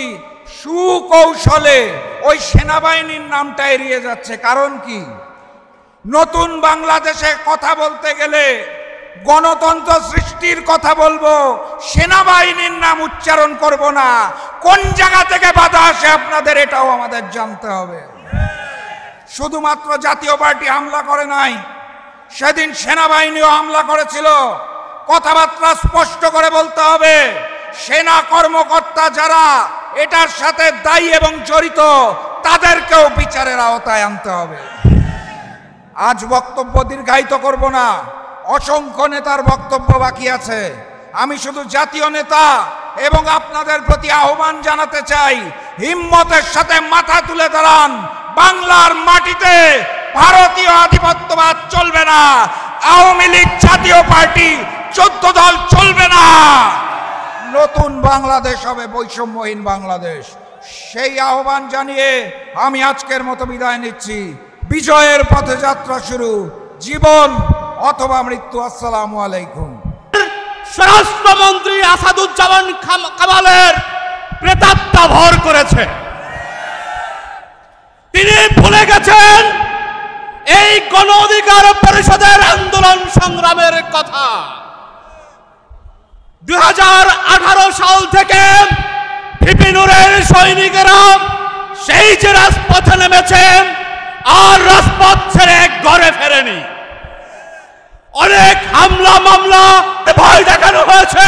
সুকৌশলে ওই সেনাবাহিনীর নামটা এড়িয়ে যাচ্ছে। কারণ কি? নতুন বাংলাদেশে কথা বলতে গেলে গণতন্ত্র সৃষ্টির কথা বলবো, সেনাবাহিনীর নাম উচ্চারণ করব না। কোন জায়গা থেকে বাধা আসে আপনাদের এটাও আমাদের জানতে হবে। শুধুমাত্র জাতীয় পার্টি হামলা করে নাই, সেদিন সেনাবাহিনীও হামলা করেছিল। কথাবার্তা স্পষ্ট করে বলতে হবে, সেনা কর্মকর্তা যারা এটার সাথে দায়ী এবং জড়িত তাদেরকেও বিচারের আওতায় আনতে হবে। আজ বক্তব্য দীর্ঘায়িত করব না, অসংখ্য নেতার বক্তব্য বাকি আছে। আমি শুধু জাতীয় নেতা এবং আপনাদের প্রতি আহ্বান জানাতে চাই, হিম্মতের সাথে মাথা তুলে দাঁড়ান। বাংলার মাটিতে ভারতীয় আধিপত্যবাদ চলবে না, আওয়ামী লীগ জাতীয় পার্টি 14 দল চলবে না। নতুন বাংলাদেশ হবে বৈষম্যহীন বাংলাদেশ। সেই আহ্বান জানিয়ে আমি আজকের মতো বিদায় নিচ্ছি। বিজয়ের পথে যাত্রা শুরু, জীবন অথবা মৃত্যু। আসসালামু আলাইকুম। স্বরাষ্ট্রমন্ত্রী আসাদুজ্জামান কামালের প্রেতাত্মা ভর করেছে। তিনি ভুলে গেছেন এই গণ অধিকার পরিষদের আন্দোলন সংগ্রামের কথা। 2018 সাল থেকে ভিপি নুরের সৈনিকেরা সেই যে রাজপথে নেমেছেন আর রাজপথ ছেড়ে ঘরে ফেরেনি। অনেক হামলা মামলা ভয় দেখানো হয়েছে,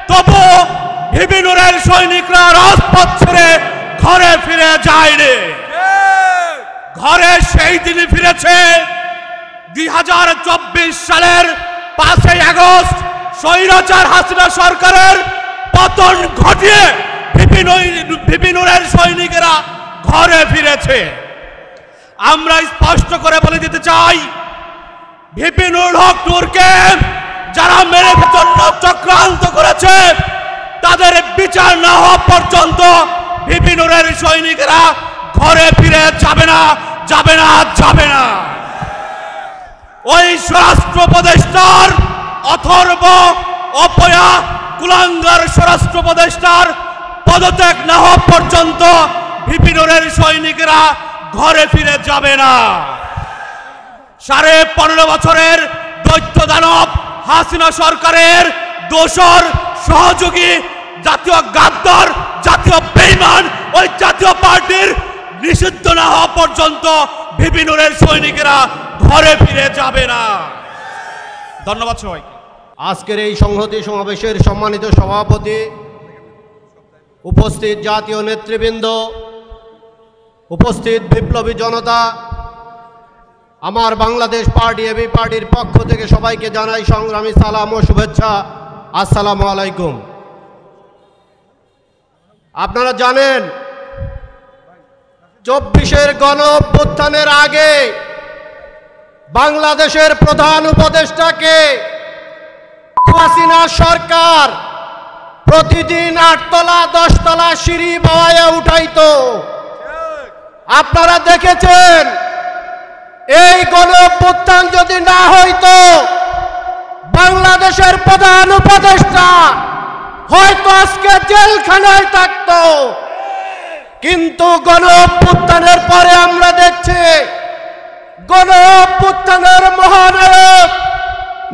তবু ভিপি নুরের সৈনিকরা রাজপথ ছেড়ে ঘরে ফিরে যায়নি। ঘরে সেই দিনই ফিরেছে 2024 সালের 5 আগস্ট স্বৈরাচার হাসিনা সরকারের পতন ঘটিয়ে ভিপি নুরের সৈনিকেরা ঘরে ফিরেছে। আমরা স্পষ্ট করে বলে দিতে চাই, ভিপি নুরুল হক নূরকে যারা মেরে জন্য চক্রান্ত করেছে তাদের বিচার না হওয়া পর্যন্ত ভিপি নুরের সৈনিকেরা ঘরে ফিরে যাবে না, যাবে না, যাবে না। ওই স্বরাষ্ট্র উপদেষ্টার অথর্ব অপয়া কুলাঙ্গার স্বরাষ্ট্র উপদেষ্টার পদত্যাগ না হওয়া পর্যন্ত ভিপি নুরের সৈনিকেরা ঘরে ফিরে যাবে না। 15.5 বছরের দৈত্য দানব হাসিনা সরকারের দোসর সহযোগী জাতীয় গাদ্দার, জাতীয় বেঈমান, ওই জাতীয় পার্টির নিষিদ্ধ না হওয়া পর্যন্ত ভিপি নুরের সৈনিকেরা ঘরে ফিরে যাবে না। ধন্যবাদ সবাইকে। আজকের এই সংহতি সমাবেশের সম্মানিত সভাপতি, উপস্থিত জাতীয় নেতৃবৃন্দ, উপস্থিত বিপ্লবী জনতা, আমার বাংলাদেশ পার্টি এবি পার্টির পক্ষ থেকে সবাইকে জানাই সংগ্রামী সালাম ও শুভেচ্ছা। আসসালামু আলাইকুম। আপনারা জানেন 24-এর গণ অভ্যুত্থানের আগে বাংলাদেশের প্রধান উপদেষ্টাকে হাসিনা সরকার প্রতিদিন 8 তলা 10 তলা সিঁড়ি বাওয়ায় উঠাইতো। আপনারা দেখেছেন এই গণ অভ্যুত্থান যদি না হইতো বাংলাদেশের প্রধান উপদেষ্টা হয়তো আজকে জেলখানায় থাকতো। কিন্তু গণ অভ্যুত্থানের পরে আমরা দেখছি গণ অভ্যুত্থানের মহানায়ক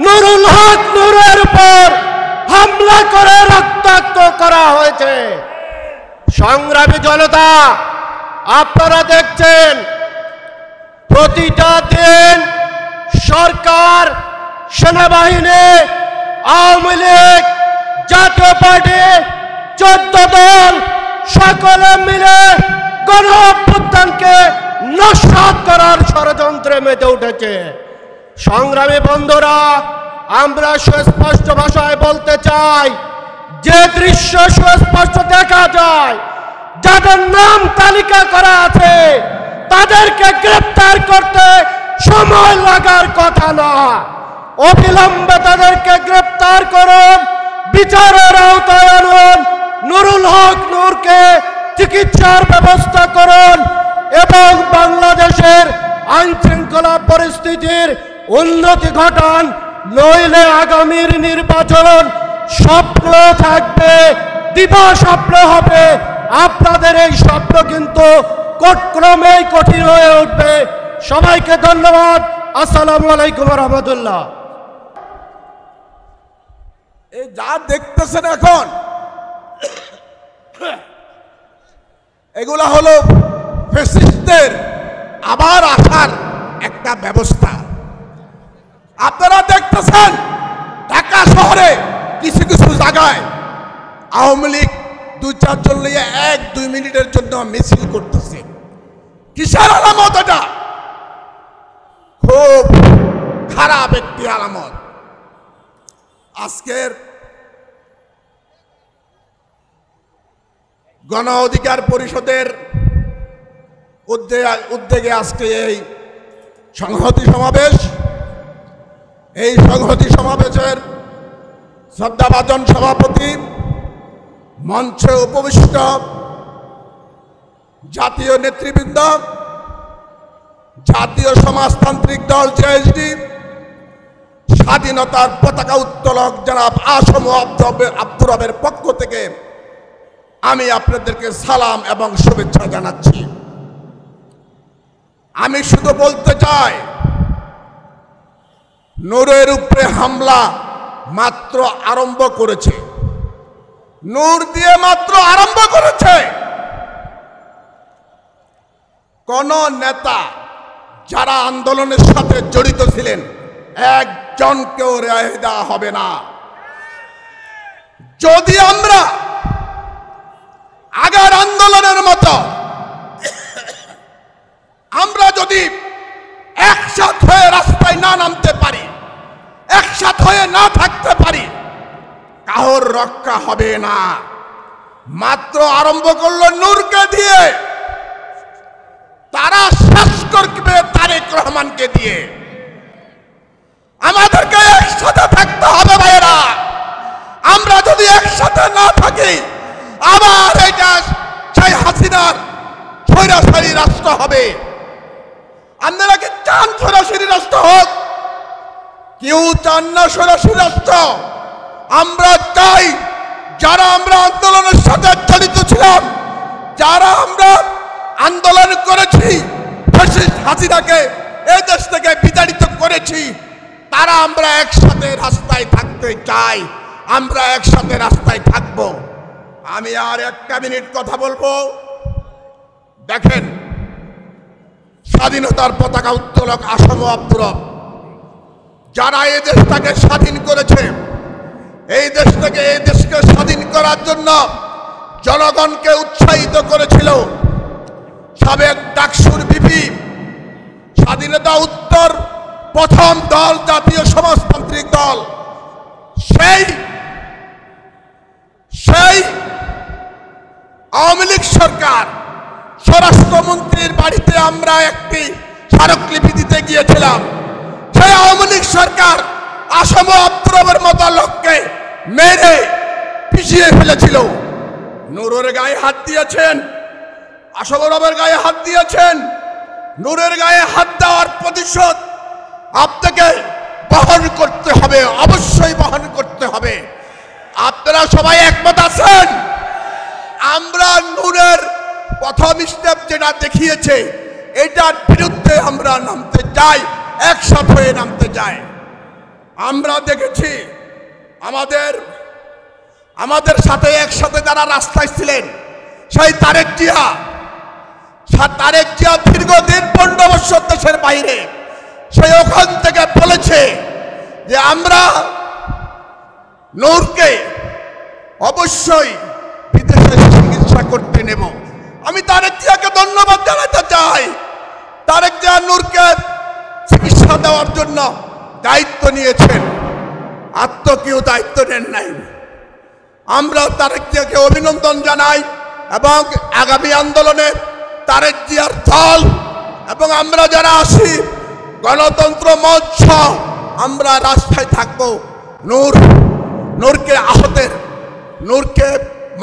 নুরুল হক নূরের উপর হামলা করে রক্তাক্ত করা হয়েছে। সংগ্রামী জনতা, আপনারা দেখছেন প্রতিটা দিন সরকার, সেনাবাহিনী, আওয়ামী লীগ, জাতীয় পার্টি, 14 দল সকলে মিলে গণ অভ্যুত্থানকে নস্যাৎ করার ষড়যন্ত্রে মেতে উঠেছে। সংগ্রামী বন্ধুরা, আমরা সুস্পষ্ট ভাষায় বলতে চাই, যে দৃশ্য সুস্পষ্ট দেখা যায়, যাদের নাম তালিকা করা আছে তাদেরকে গ্রেফতার করতে সময় লাগার কথা না। অবিলম্বে তাদেরকে গ্রেফতার করুন, বিচারের আওতায় আনুন, নুরুল হক নূরকে চিকিৎসার ব্যবস্থা করুন এবং বাংলাদেশের আইন শৃঙ্খলা পরিস্থিতির উন্নতি ঘটান। নইলে আগামীর নির্বাচন স্বপ্ন থাকবে, দিবা স্বপ্ন হবে। আপনাদের এই স্বপ্ন কিন্তু ক্রমেই কঠিন হয়ে উঠবে। সবাইকে ধন্যবাদ। আসসালামু আলাইকুম ওয়া রাহমাতুল্লাহ। এই যা দেখতেছেন এখন এগুলা হলো ফ্যাসিস্টদের আবার আসার একটা ব্যবস্থা। আপনারা দেখতেছেন ঢাকা শহরে কিছু কিছু জায়গায় আওয়ামী লীগ 2-4 জন নিয়ে 1-2 মিনিটের জন্য মিছিল করতেছে। কিসের আলামত এটা? খুব খারাপ একটি আলামত। আজকের গণ অধিকার পরিষদের উদ্যোগে আজকে এই সংহতি সমাবেশ। এই সংহতি সমাবেশের শ্রদ্ধাভাজন সভাপতি, মঞ্চে উপবিষ্ট জাতীয় নেতৃবৃন্দ, জাতীয় সমাজতান্ত্রিক দল জেএসডি, স্বাধীনতার পতাকা উত্তোলক জনাব আসম আব্দুর রবের পক্ষ থেকে আমি আপনাদেরকে সালাম এবং শুভেচ্ছা জানাচ্ছি। আমি শুধু বলতে চাই, নূরের উপরে হামলা মাত্র আরম্ভ করেছে, নূর দিয়ে মাত্র আরম্ভ করেছে। কোন নেতা যারা আন্দোলনের সাথে জড়িত ছিলেন একজনকেও রেহাই দেওয়া হবে না। যদি আমরা আগের আন্দোলনের মতো আমরা যদি একসাথ হয়ে রাস্তায় না নামতে পারি, একসাথ হয়ে না থাকতে পারি, কারোর রক্ষা হবে না। মাত্র আরম্ভ করলো নূরকে দিয়ে, তারা শেষ করবে তারেক রহমানকে দিয়ে। আমাদেরকে একসাথে থাকতে হবে ভাইয়েরা। আমরা যদি একসাথে না থাকি, আবার এটা সেই হাসিনার স্বৈরাচারী রাষ্ট্র হবে। আপনারা কি চান স্বৈরাচারী রাষ্ট্র হোক? কেউ চান না স্বৈরাচারী রাষ্ট্র। আমরা চাই যারা আমরা আন্দোলনের সাথে জড়িত ছিলাম, যারা আমরা আন্দোলন করেছি, ফ্যাসিস্ট হাসিনাকে এই দেশ থেকে বিতাড়িত করেছি, তারা আমরা একসাথে রাস্তায় থাকতে চাই। আমরা একসাথে রাস্তায় থাকব। আমি আর একটা মিনিট কথা বলবো। দেখেন, স্বাধীনতার পতাকা উত্তোলক আসম আব্দুর রব যারা এই দেশটাকে স্বাধীন করেছে, এই দেশকে স্বাধীন করার জন্য জনগণকে উৎসাহিত করেছিল সাবেক ডাকসুর বিপি, স্বাধীনতা উত্তর প্রথম দল জাতীয় সমাজতান্ত্রিক দল। সেই আওয়ামী লীগ সরকার স্বরাষ্ট্রমন্ত্রীর বাড়িতে আমরা একটি স্মারকলিপি দিতে গিয়েছিলাম। সেই আওয়ামী লীগ সরকার আসম আব্দুর রবের মতো লোককে মেরে পিছিয়ে ফেলেছিল। নূরের গায়ে হাত দিয়েছেন, আসম রবের গায়ে হাত দিয়েছেন। নূরের গায়ে হাত দেওয়ার প্রতিশোধ আপনাকে বহন করতে হবে, অবশ্যই বহন করতে হবে। আপনারা সবাই একমত আছেন? আমরা নূরের প্রথম স্টেপ যেটা দেখিয়েছে, এটার বিরুদ্ধে আমরা নামতে চাই, একসাথে হয়ে নামতে চাই। আমরা দেখেছি আমাদের সাথে একসাথে যারা রাস্তায় ছিলেন, সেই তারেক জিয়া দীর্ঘদিন 15 বছর দেশের বাইরে, সেই ওখান থেকে বলেছে যে আমরা নূরকে অবশ্যই বিদেশে চিকিৎসা করতে নেব। আমি তারেক জিয়াকে ধন্যবাদ জানাতে চাই। তারেক জিয়া নূরকে চিকিৎসা দেওয়ার জন্য দায়িত্ব নিয়েছেন, আর তো কেউ দায়িত্ব নেন নাই। আমরা তারেক জিয়াকে অভিনন্দন জানাই এবং আগামী আন্দোলনে তারেক জিয়ার দল এবং আমরা যারা আছি গণতন্ত্র মঞ্চ, আমরা রাস্তায় থাকবো। নূরকে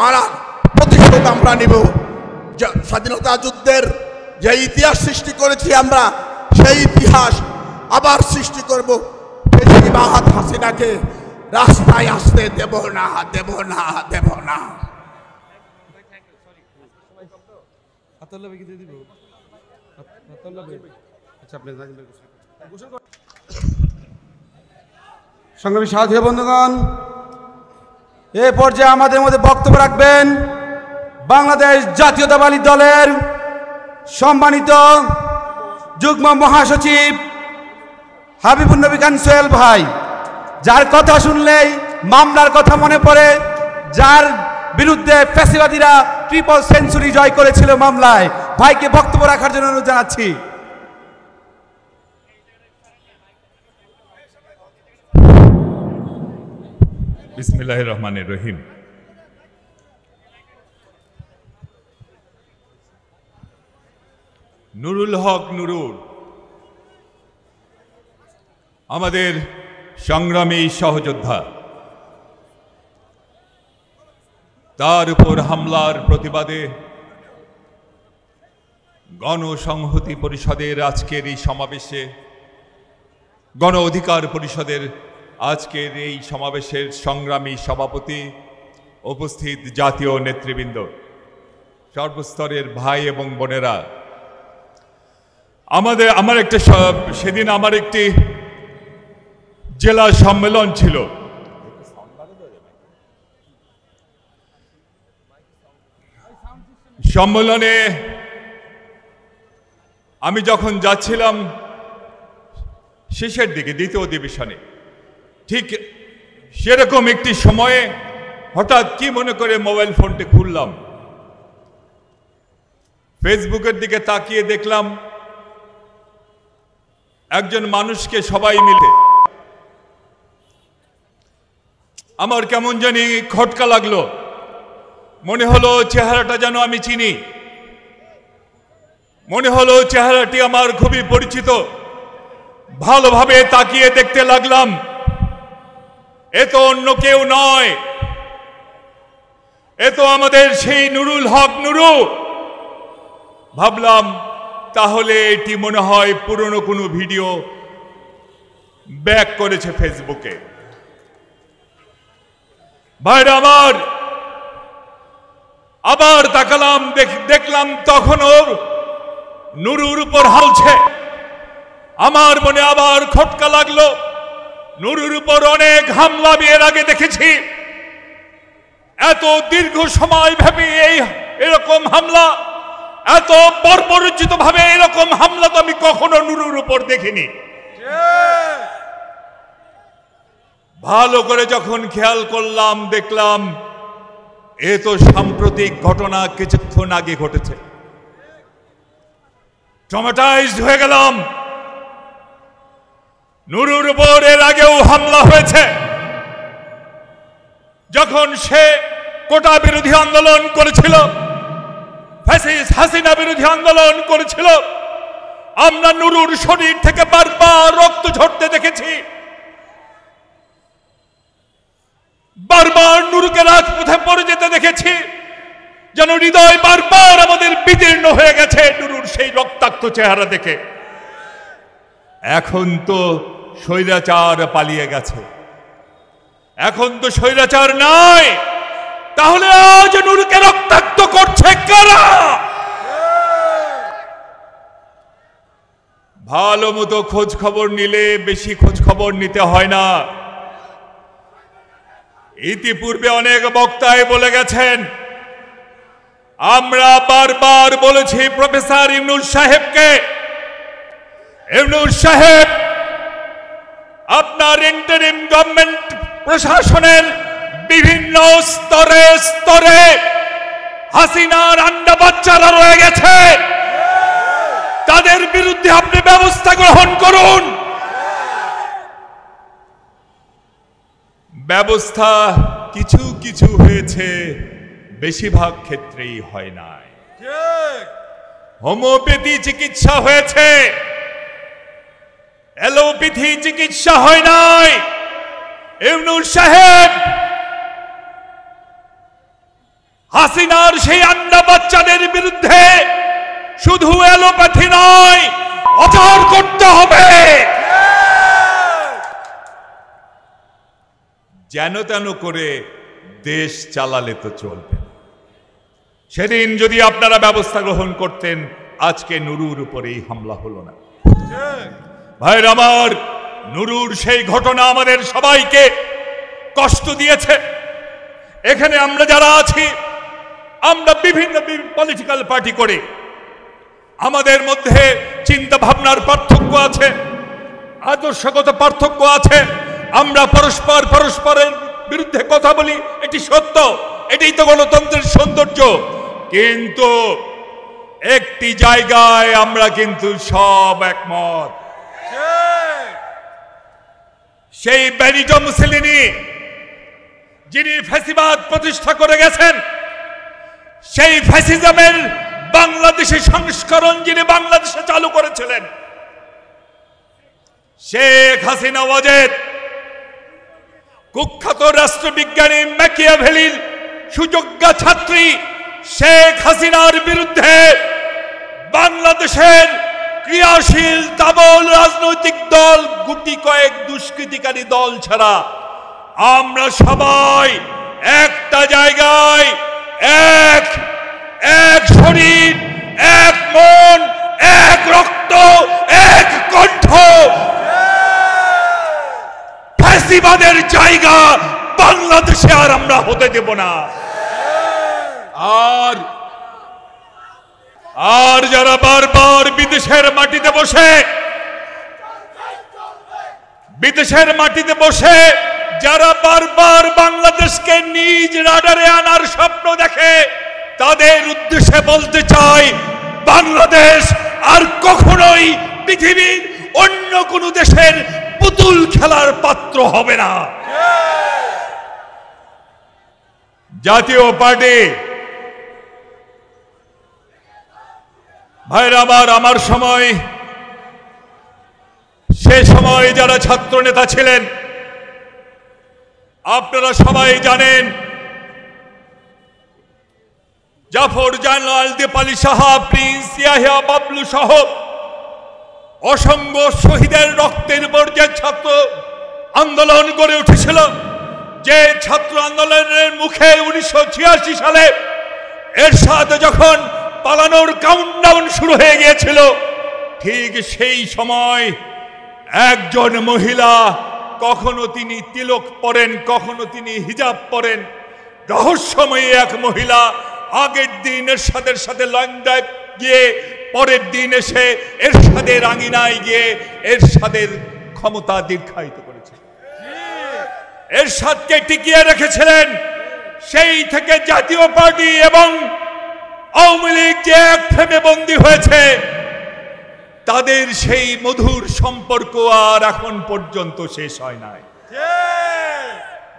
মারার প্রতিশোধ আমরা নিব। স্বাধীনতা যুদ্ধের যে ইতিহাস সৃষ্টি করেছি আমরা, সেই ইতিহাস আবার সৃষ্টি করব। বেশিরভাগ হাসিনাকে রাস্তায় আসতে দেব না, দেব না, দেব না। সংগ্রামী সাথী বন্ধুগণ, এ পর্যায়ে আমাদের মধ্যে বক্তব্য রাখবেন বাংলাদেশ জাতীয়তাবাদী দলের সম্মানিত যুগ্ম মহাসচিব হাবিবুন নবী খান সোহেল ভাই, যার কথা শুনলেই মামলার কথা মনে পড়ে, যার বিরুদ্ধে ফ্যাসিবাদীরা 3 সেঞ্চুরি জয় করেছিল মামলায়। ভাইকে বক্তব্য রাখার জন্য অনুরোধ জানাচ্ছি। বিসমিল্লাহির রহমানির রহিম। নুরুল হক নুরুল আমাদের সংগ্রামী সহযোদ্ধা, তার উপর হামলার প্রতিবাদে গণসংহতি পরিষদের আজকের এই সমাবেশে গণ অধিকার পরিষদের আজকের এই সমাবেশের সংগ্রামী সভাপতি, উপস্থিত জাতীয় নেতৃবৃন্দ, সর্বস্তরের ভাই এবং বোনেরা, সেদিন আমার একটি জেলা সম্মেলন ছিল। সম্মেলনে আমি যখন যাচ্ছিলাম শেষের দিকে, দ্বিতীয় অধিবেশনে, ঠিক সেরকম একটি সময়ে হঠাৎ কি মনে করে মোবাইল ফোনটি খুললাম, ফেসবুকের দিকে তাকিয়ে দেখলাম একজন মানুষকে সবাই মিলে, আমার কেমন জানি খটকা লাগলো, মনে হলো চেহারাটা যেন আমি চিনি, মনে হলো চেহারাটি আমার খুবই পরিচিত। ভালোভাবে তাকিয়ে দেখতে লাগলাম, এ তো অন্য কেউ নয়, এ তো আমাদের সেই নুরুল হক নুরু। ভাবলাম তাহলে এটি মনে হয় পুরনো কোনো ভিডিও ব্যাক করেছে ফেসবুকে। ভাইরা আমার, আবার তাকালাম, দেখলাম তখনও নুরুর উপর হালছে। আমার মনে আবার খটকা লাগলো, নুরুর উপর অনেক হামলা আমি এর আগে দেখেছি, এত দীর্ঘ সময় ব্যাপী এরকম হামলা, এত বর্বরোচিত ভাবে এরকম হামলা তো আমি কখনো নুরুর উপর দেখিনি। ভালো করে যখন খেয়াল করলাম, দেখলাম এ তো সাম্প্রতিক ঘটনা, কিছুক্ষণ আগে ঘটেছে। ট্রমাটাইজড হয়ে গেলাম। নুরুর উপর এর আগেও হামলা হয়েছে, যখন সে কোটা বিরোধী আন্দোলন করেছিল, ফ্যাসিস্ট হাসিনা বিরোধী আন্দোলন করেছিল। আমরা নুরুর শরীর থেকে বারবার রক্ত ঝরতে দেখেছি, বারবার নুরুকে রাজপথে পড়ে যেতে দেখেছি, যেন হৃদয় বারবার আমাদের বিদীর্ণ হয়ে গেছে নুরুর সেই রক্তাক্ত চেহারা দেখে। এখন তো স্বৈরাচার পালিয়ে গেছে, এখন তো স্বৈরাচার নাই, তাহলে আজ নুরুকে রক্তাক্ত করছে কারা? ভালো মতো খোঁজ খবর নিলে বেশি খোঁজ খবর নিতে হয় না। ইতিপূর্বে অনেক বক্তাই বলে গেছেন, আমরা বারবার বলেছি প্রফেসর ইউনূস সাহেবকে, ইউনূস সাহেব আপনার ইন্টারিম গভর্নমেন্ট প্রশাসনের বিভিন্ন স্তরে স্তরে হাসিনার আন্ডা বাচ্চারা রয়ে গেছে, তাদের বিরুদ্ধে আপনি ব্যবস্থা গ্রহণ করুন। ব্যবস্থা কিছু কিছু হয়েছে, বেশিরভাগ ক্ষেত্রেই হয় নাই। হোমিওপ্যাথি চিকিৎসা হয়েছে, অ্যালোপ্যাথি চিকিৎসা হয় নাই। ইউনূস সাহেব হাসিনার সেই আন্ডা বাচ্চাদের বিরুদ্ধে শুধু অ্যালোপ্যাথি নয়, অচল করতে হবে। যেন তেন করে দেশ চালালে তো চলবে না। সেদিন যদি আপনারা ব্যবস্থা গ্রহণ করতেন, আজকে নুরুর উপরেই হামলা হলো না। ভাইর আমার, নুরুর সেই ঘটনা আমাদের সবাইকে কষ্ট দিয়েছে। এখানে আমরা যারা আছি, আমরা বিভিন্ন পলিটিক্যাল পার্টি করে, আমাদের মধ্যে চিন্তা ভাবনার পার্থক্য আছে, আদর্শগত পার্থক্য আছে। আমরা পরস্পরের বিরুদ্ধে কথা বলি, এটি সত্য, এটাই তো গণতন্ত্রের সৌন্দর্য। কিন্তু একটি জায়গায় আমরা কিন্তু সব একমত। সেই বেনিটো মুসলিনি যিনি ফ্যাসিবাদ প্রতিষ্ঠা করে গেছেন, সেই ফ্যাসিজমের বাংলাদেশি সংস্করণ যিনি বাংলাদেশে চালু করেছিলেন, শেখ হাসিনা ওয়াজেদ, কুখ্যাত রাষ্ট্রবিজ্ঞানী ম্যাকিয়াভেলির সুযোগ্যা ছাত্রী শেখ হাসিনার বিরুদ্ধে বাংলাদেশের ক্রিয়াশীল তাবল রাজনৈতিক দল, গুটি কয়েক দুষ্কৃতিকারী দল ছাড়া আমরা সবাই একটা জায়গায়, এক এক শরীর, এক মন, এক রক্ত, এক কণ্ঠ। ফ্যাসিবাদের জায়গা বাংলাদেশে আর আমরা হতে দেব না। আর যারা বারবার বিদেশের মাটিতে বসে যারা বারবার বাংলাদেশকে নিজ রাডারে আনার স্বপ্ন দেখে, তাদের উদ্দেশ্যে বলতে চাই, বাংলাদেশ আর কখনোই পৃথিবীর অন্য কোন দেশের পুতুল খেলার পাত্র হবে না। জাতীয় পার্টি ভাইরা আমার সময়, সে সময় যারা ছাত্র নেতা ছিলেন আপনারা সবাই জানেন, জাফর জালাল, দীপালি সাহা, প্রিন্স ইয়াহিয়া, বাবলু সহ অসংখ্য শহীদের রক্তের উপর যে ছাত্র আন্দোলন গড়ে উঠেছিল, যে ছাত্র আন্দোলনের মুখে 1986 সালে এরশাদ যখন পালানোর কাউন্টডাউন শুরু হয়ে গিয়েছিল, ঠিক সেই সময় একজন মহিলা, কখনো তিনি তিলক পরেন, কখনো তিনি হিজাব পরেন, রহস্যময়ী এক মহিলা আগের দিন এরশাদের সাথে লং ড্রাইভ গিয়ে পরের দিন এসে এরশাদের আঙিনায় গিয়ে এরশাদের ক্ষমতা দীর্ঘায়িত করেছে, এরশাদকে টিকিয়ে রেখেছিলেন। সেই থেকে জাতীয় পার্টি এবং আওয়ামী লীগ যে এক ফ্রেমে বন্দী হয়েছে, তাদের সেই মধুর সম্পর্ক আর এখন পর্যন্ত শেষ হয় নাই।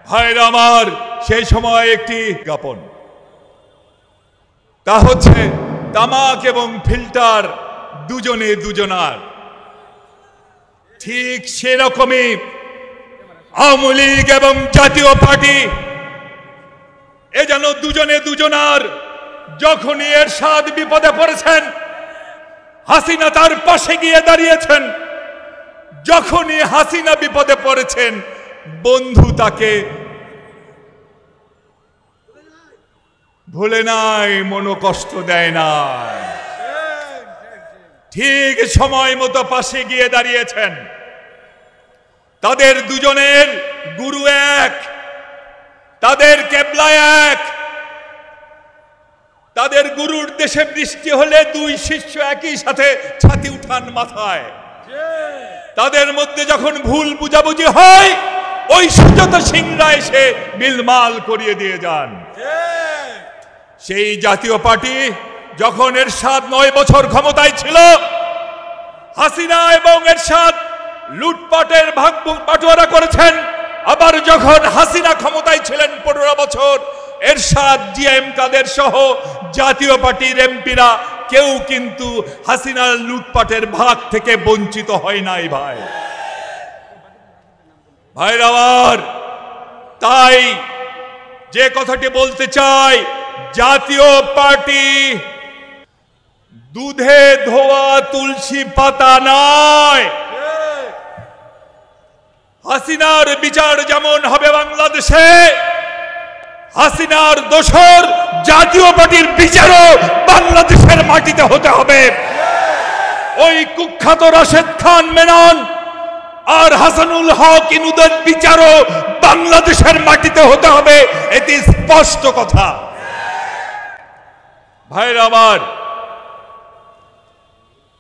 ভাইরা আমার, সেই সময় একটি জ্ঞাপন, তা হচ্ছে তামাক এবং ফিল্টার দুজনে দুজনার। ঠিক সেরকমই আওয়ামী লীগ এবং জাতীয় পার্টি এ যেন দুজনে দুজনার। যখনই এরশাদ বিপদে পড়েছেন, হাসিনা তার পাশে গিয়ে দাঁড়িয়েছেন। যখনই হাসিনা বিপদে পড়েছেন, বন্ধু তাকে ভুলে নাই, মনোকষ্ট দেয় না, ঠিক সময় মতো পাশে গিয়ে দাঁড়িয়েছেন। তাদের দুজনের গুরু এক, তাদের কেবলা এক। তাদের গুরুর দেশে বৃষ্টি হলে দুই শিষ্য একই সাথে ছাতি উঠান মাথায়। তাদের মধ্যে যখন ভুল বুঝাবুঝি হয়, ওই সুজাতা সিংরা এসে মিলমাল করিয়ে দিয়ে যান। সেই জাতীয় পার্টি যখন এরশাদ 9 বছর ক্ষমতায় ছিল, হাসিনা এবং এরশাদ লুটপাটের ভাগ বাটোয়ারা করেছেন। আবার যখন হাসিনা ক্ষমতায় ছিলেন 15 বছর, এরশাদ, জিএম কাদের সহ জাতীয় পার্টির এমপিরা কেউ কিন্তু হাসিনার লুটপাটের ভাগ থেকে বঞ্চিত হয় নাই। ভাইরা আমার, তাই যে কথাটি বলতে চাই, জাতীয় পার্টি দুধে ধোয়া তুলসী পাতা নয়। হাসিনার বিচার যেমন হবে বাংলাদেশে, হাসিনার দোসর জাতীয় পার্টির বিচারও বাংলাদেশের মাটিতে হতে হবে। ওই কুখ্যাত রাশেদ খান মেনন আর হাসানুল হক ইনুদের বিচারও বাংলাদেশের মাটিতে হতে হবে, এটি স্পষ্ট কথা। ভাইরা আমার,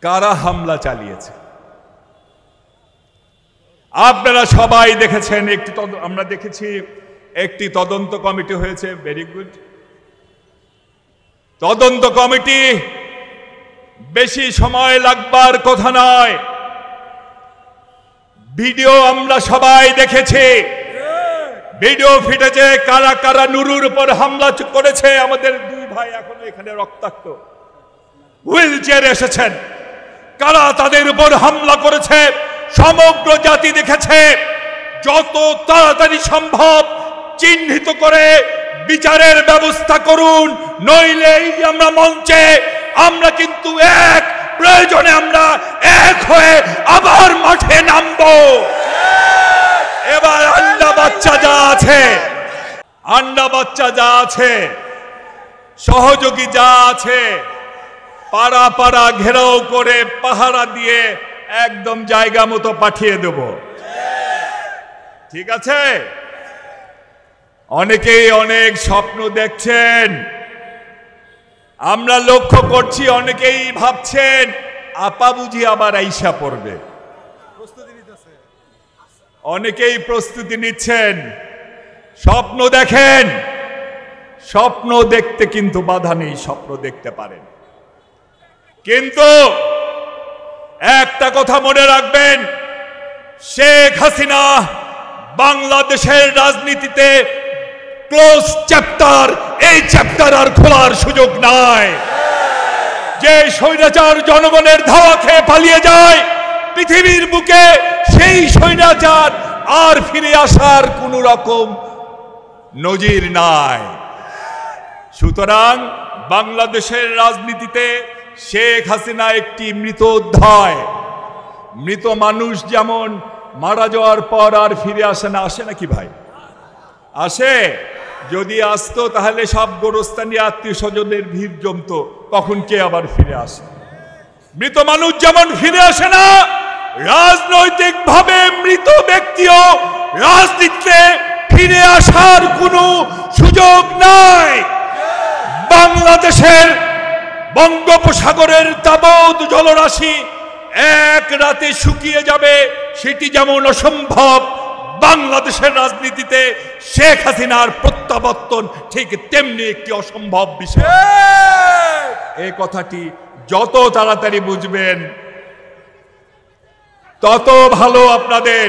কারা হামলা চালিয়েছে আপনারা সবাই দেখেছেন। আমরা দেখেছি একটি তদন্ত কমিটি হয়েছে, ভেরি গুড। তদন্ত কমিটি বেশি সময় লাগবার কথা নয়। ভিডিও আমরা সবাই দেখেছি, ভিডিও ফিটেছে কারা কারা নুরুর উপর হামলা করেছে। আমাদের দুই ভাই এখনো এখানে রক্তাক্ত, হুইল চেয়ারে এসেছেন। কারা তাদের উপর হামলা করেছে সমগ্র জাতি দেখেছে। যত তাড়াতাড়ি সম্ভব চিহ্নিত করে বিচারের ব্যবস্থা করুন, নইলে আমরা মঞ্চে আমরা কিন্তু এক প্রয়োজনে আমরা এক হয়ে আবার মাঠে নামবো। এবার আন্ডা বাচ্চা যা আছে, সহযোগী যা আছে, পাড়া পাড়া ঘেরাও করে পাহারা দিয়ে একদম জায়গা মতো পাঠিয়ে দেব। ঠিক আছে? অনেকেই অনেক স্বপ্ন দেখছেন, আমরা লক্ষ্য করছি। অনেকেই ভাবছেন আপা বুঝি আবার আইসা পড়বে, অনেকেই প্রস্তুতি নিচ্ছেন। স্বপ্ন দেখেন, স্বপ্ন দেখতে কিন্তু বাধা নেই, স্বপ্ন দেখতে পারেন। কিন্তু একটা কথা মনে রাখবেন, শেখ হাসিনা বাংলাদেশের রাজনীতিতে ক্লোজ চ্যাপ্টার, এই চ্যাপ্টার আর খোলার সুযোগ নাই। যে স্বৈরাচার জনগণের ধাওয়া খেয়ে পালিয়ে যায় পৃথিবীর বুকে, সেই স্বৈরাচার আর ফিরে আসার কোন রকম নজির নাই। সুতরাং বাংলাদেশের রাজনীতিতে শেখ হাসিনা একটি মৃত অধ্যায়। মৃত মানুষ যেমন মারা যাওয়ার পর আর ফিরে আসে না, আসে নাকি ভাই? আসে। যদি আসতো তাহলে সব গোরস্থানী আত্মীয় স্বজনের ভিড় জমতো, কখন কে আবার ফিরে আসে? মৃত মানুষ যেমন ফিরে আসে না, রাজনৈতিকভাবে মৃত ব্যক্তিও রাজনীতিতে ফিরে আসার কোনো সুযোগ নাই। বাংলাদেশের বঙ্গোপসাগরের তাবৎ জলরাশি এক রাতে শুকিয়ে যাবে, সেটি যেমন অসম্ভব, বাংলাদেশের রাজনীতিতে শেখ হাসিনার প্রত্যাবর্তন ঠিক তেমনি একটি অসম্ভব বিষয়। এই কথাটি যত তাড়াতাড়ি বুঝবেন তত ভালো আপনাদের।